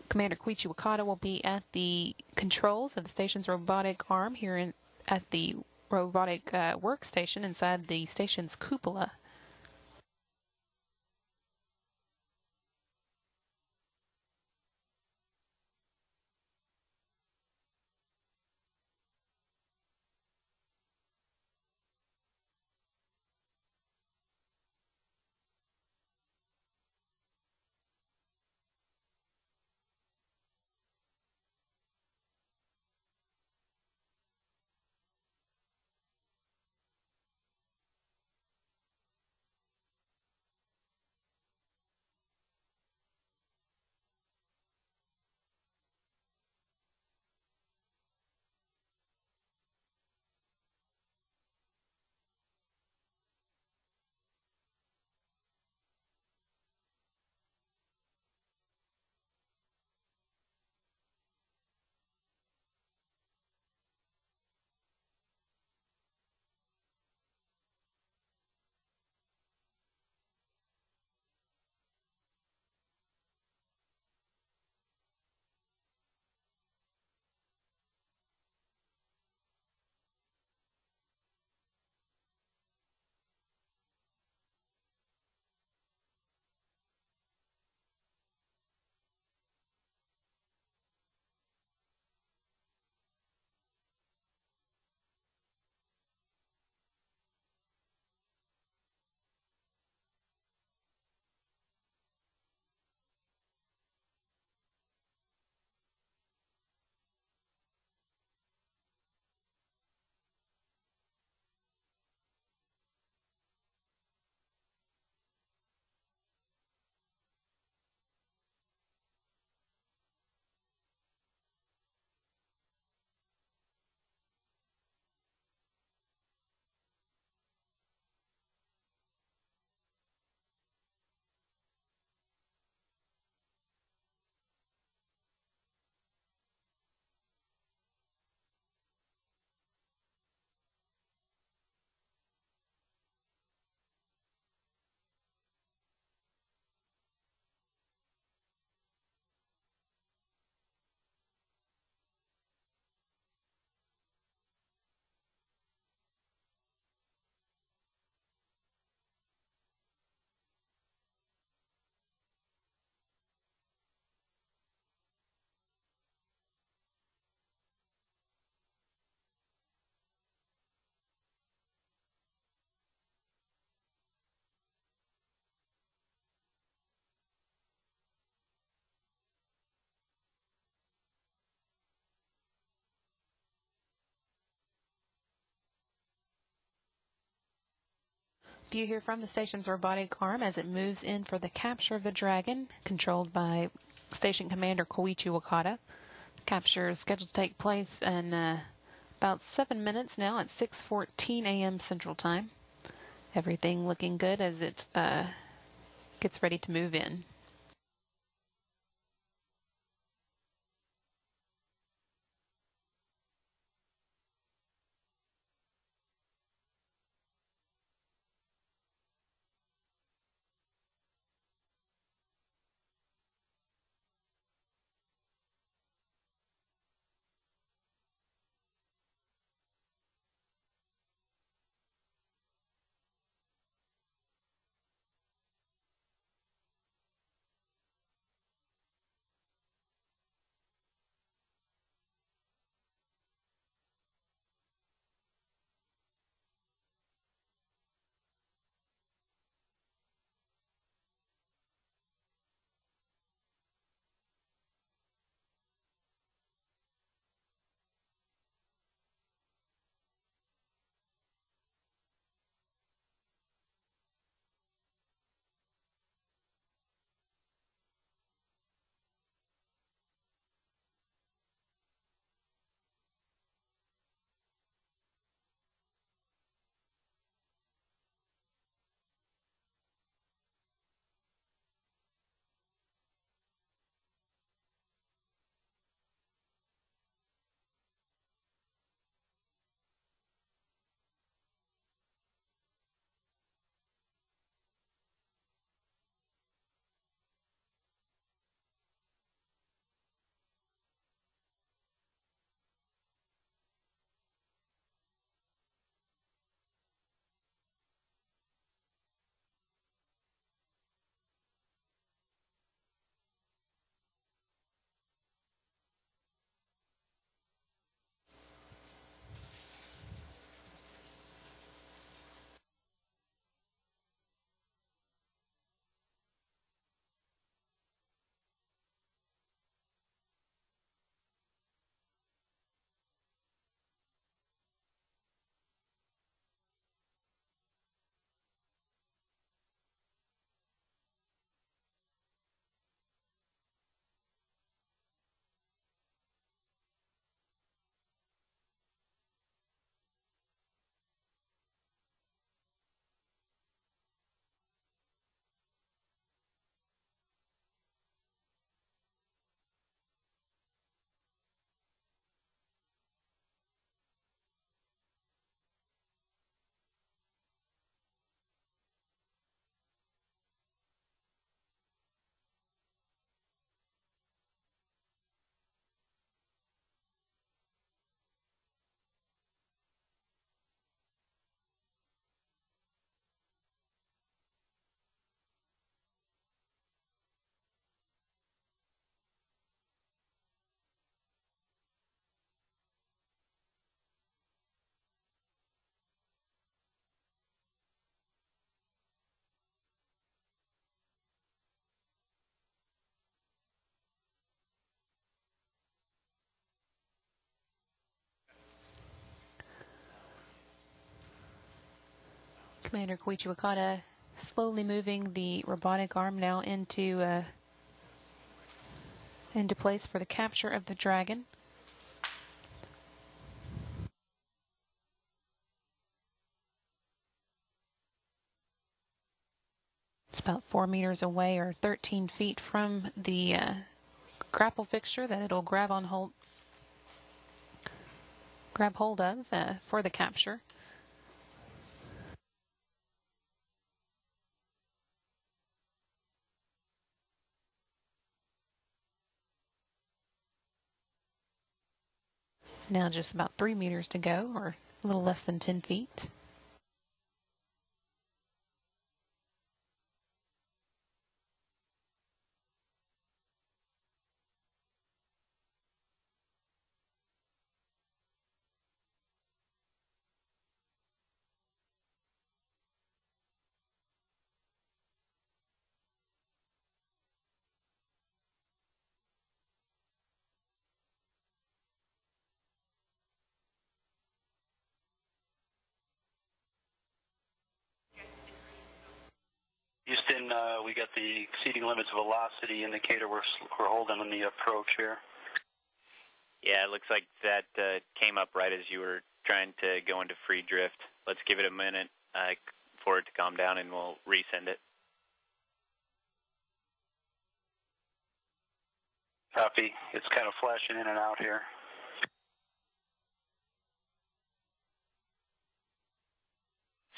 Commander Koichi Wakata will be at the controls of the station's robotic arm here at the robotic workstation inside the station's cupola. View here from the station's robotic arm as it moves in for the capture of the Dragon, controlled by Station Commander Koichi Wakata. Capture is scheduled to take place in about 7 minutes now at 6:14 a.m. Central Time. Everything looking good as it gets ready to move in. Commander Koichi Wakata slowly moving the robotic arm now into place for the capture of the Dragon. It's about 4 meters away, or 13 feet from the grapple fixture that it'll grab hold of for the capture. Now just about 3 meters to go, or a little less than 10 feet. Houston, we got the exceeding limits velocity indicator we're holding on the approach here. Yeah, it looks like that came up right as you were trying to go into free drift. Let's give it a minute for it to calm down, and we'll resend it. Copy. It's kind of flashing in and out here.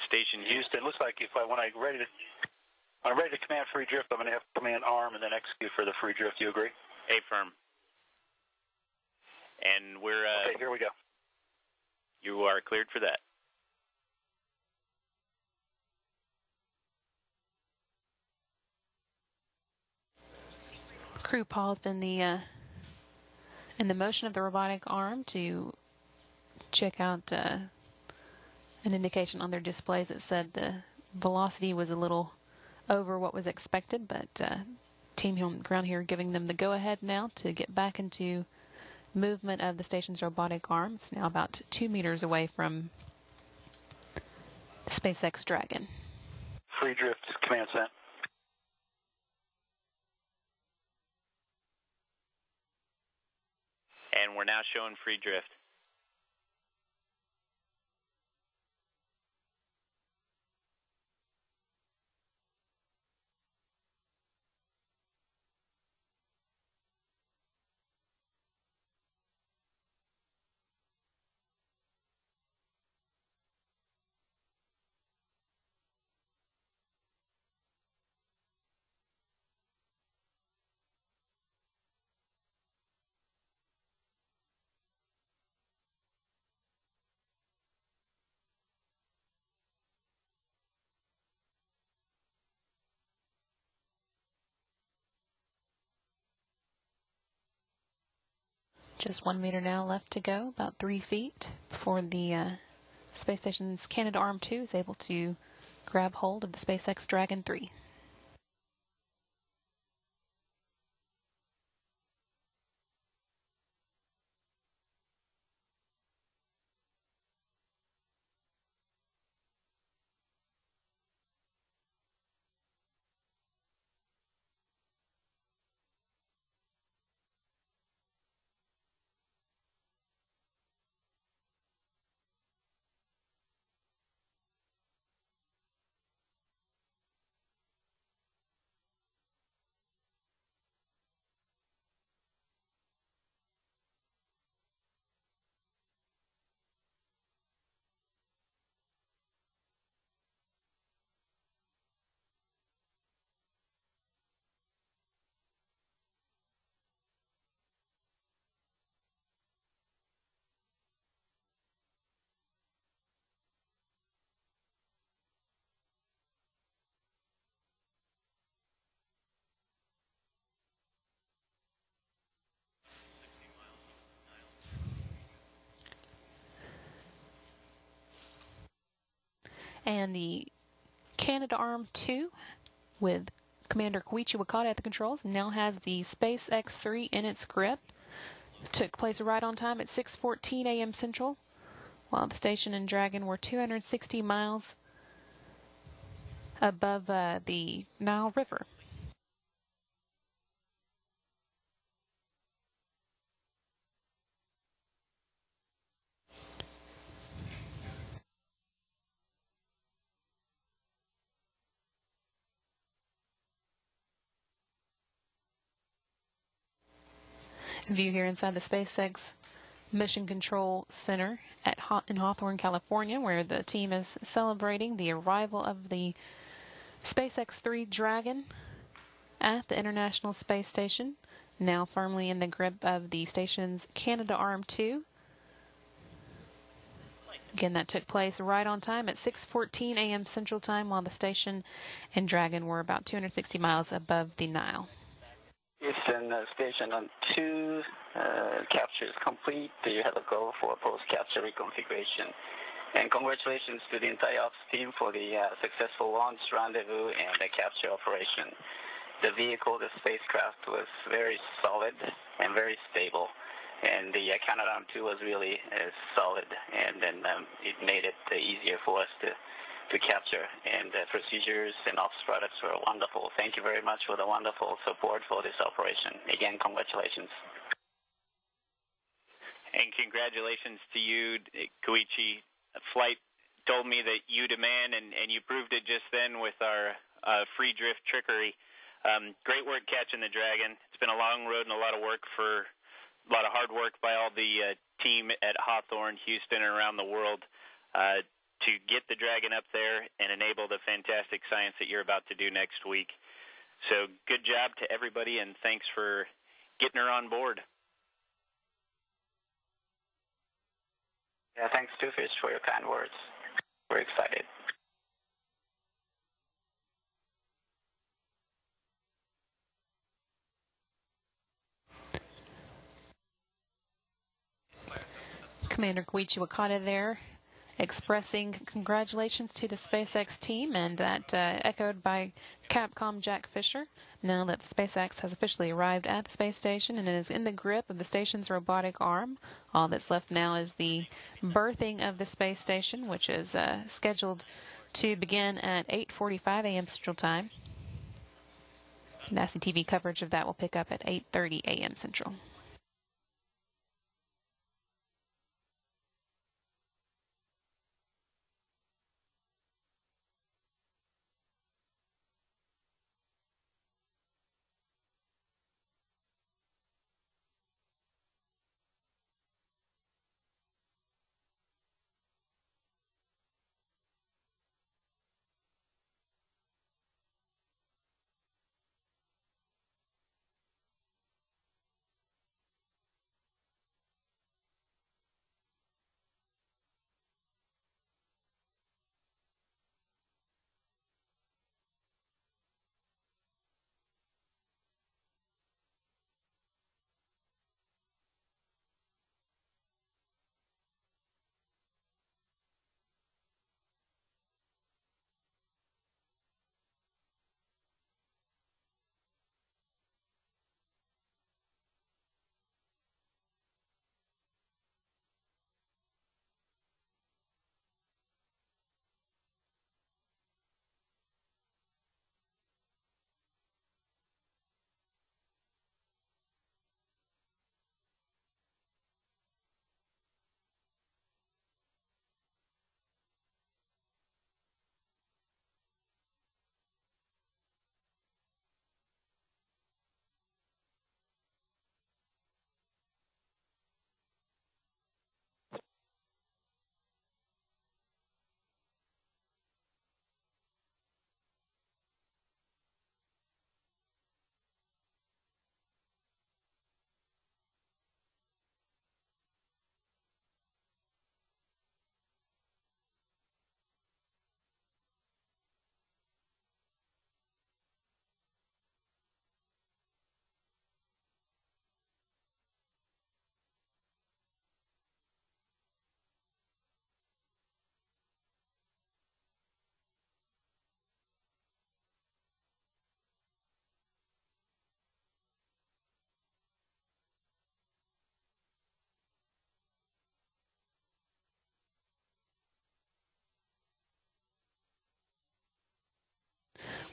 Station Houston, looks like when I'm ready to command free drift, I'm going to have to command arm and then execute for the free drift. You agree? Affirm. And we're... okay, here we go. You are cleared for that. Crew paused in the motion of the robotic arm to check out an indication on their displays that said the velocity was a little over what was expected, but team on the ground here giving them the go-ahead now to get back into movement of the station's robotic arm. It's now about 2 meters away from SpaceX Dragon. Free drift, command sent. And we're now showing free drift. Just 1 meter now left to go, about 3 feet before the space station's Canadarm2 is able to grab hold of the SpaceX Dragon 3. And the Canadarm2 with Commander Koichi Wakata at the controls now has the SpaceX-3 in its grip. Took place right on time at 6:14 a.m. Central, while the station and Dragon were 260 miles above the Nile River. View here inside the SpaceX Mission Control Center in Hawthorne, California, where the team is celebrating the arrival of the SpaceX-3 Dragon at the International Space Station, now firmly in the grip of the station's Canadarm2. Again, that took place right on time at 6:14 a.m. Central Time, while the station and Dragon were about 260 miles above the Nile. Houston Station on 2 capture is complete. You have a go for post-capture reconfiguration. And congratulations to the entire ops team for the successful launch, rendezvous, and the capture operation. The vehicle, the spacecraft, was very solid and very stable. And the Canadarm2 was really solid, and then it made it easier for us to capture. And the procedures and ops products were wonderful. Thank you very much for the wonderful support for this operation. Again, congratulations. And congratulations to you, Koichi. A flight told me that you demand, and you proved it just then with our free drift trickery. Great work catching the Dragon. It's been a long road and a lot of hard work by all the team at Hawthorne, Houston, and around the world to get the Dragon up there and enable the fantastic science that you're about to do next week. So good job to everybody, and thanks for getting her on board. Yeah, thanks, Two Fish, for your kind words. We're excited. Commander Koichi Wakata there, expressing congratulations to the SpaceX team, and that echoed by Capcom Jack Fisher. Now that the SpaceX has officially arrived at the space station and it is in the grip of the station's robotic arm, all that's left now is the berthing of the space station, which is scheduled to begin at 8:45 a.m. Central Time. NASA TV coverage of that will pick up at 8:30 a.m. Central.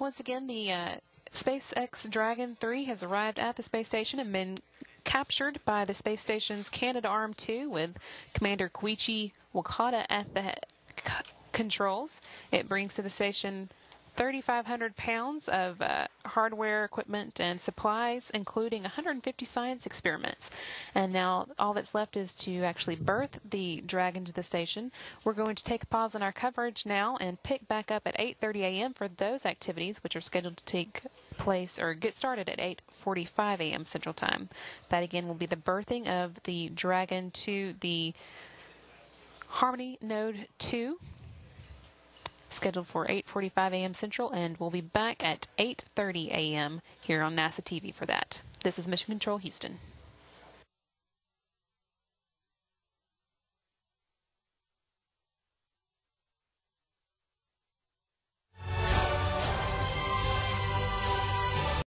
Once again, the SpaceX Dragon 3 has arrived at the space station and been captured by the space station's Canadarm2 with Commander Koichi Wakata at the controls. It brings to the station 3,500 pounds of hardware, equipment, and supplies, including 150 science experiments. And now all that's left is to actually berth the Dragon to the station. We're going to take a pause in our coverage now and pick back up at 8:30 a.m. for those activities, which are scheduled to take place or get started at 8:45 a.m. Central Time. That again will be the berthing of the Dragon to the Harmony Node 2, scheduled for 8:45 a.m. Central, and we'll be back at 8:30 a.m. here on NASA TV for that. This is Mission Control Houston.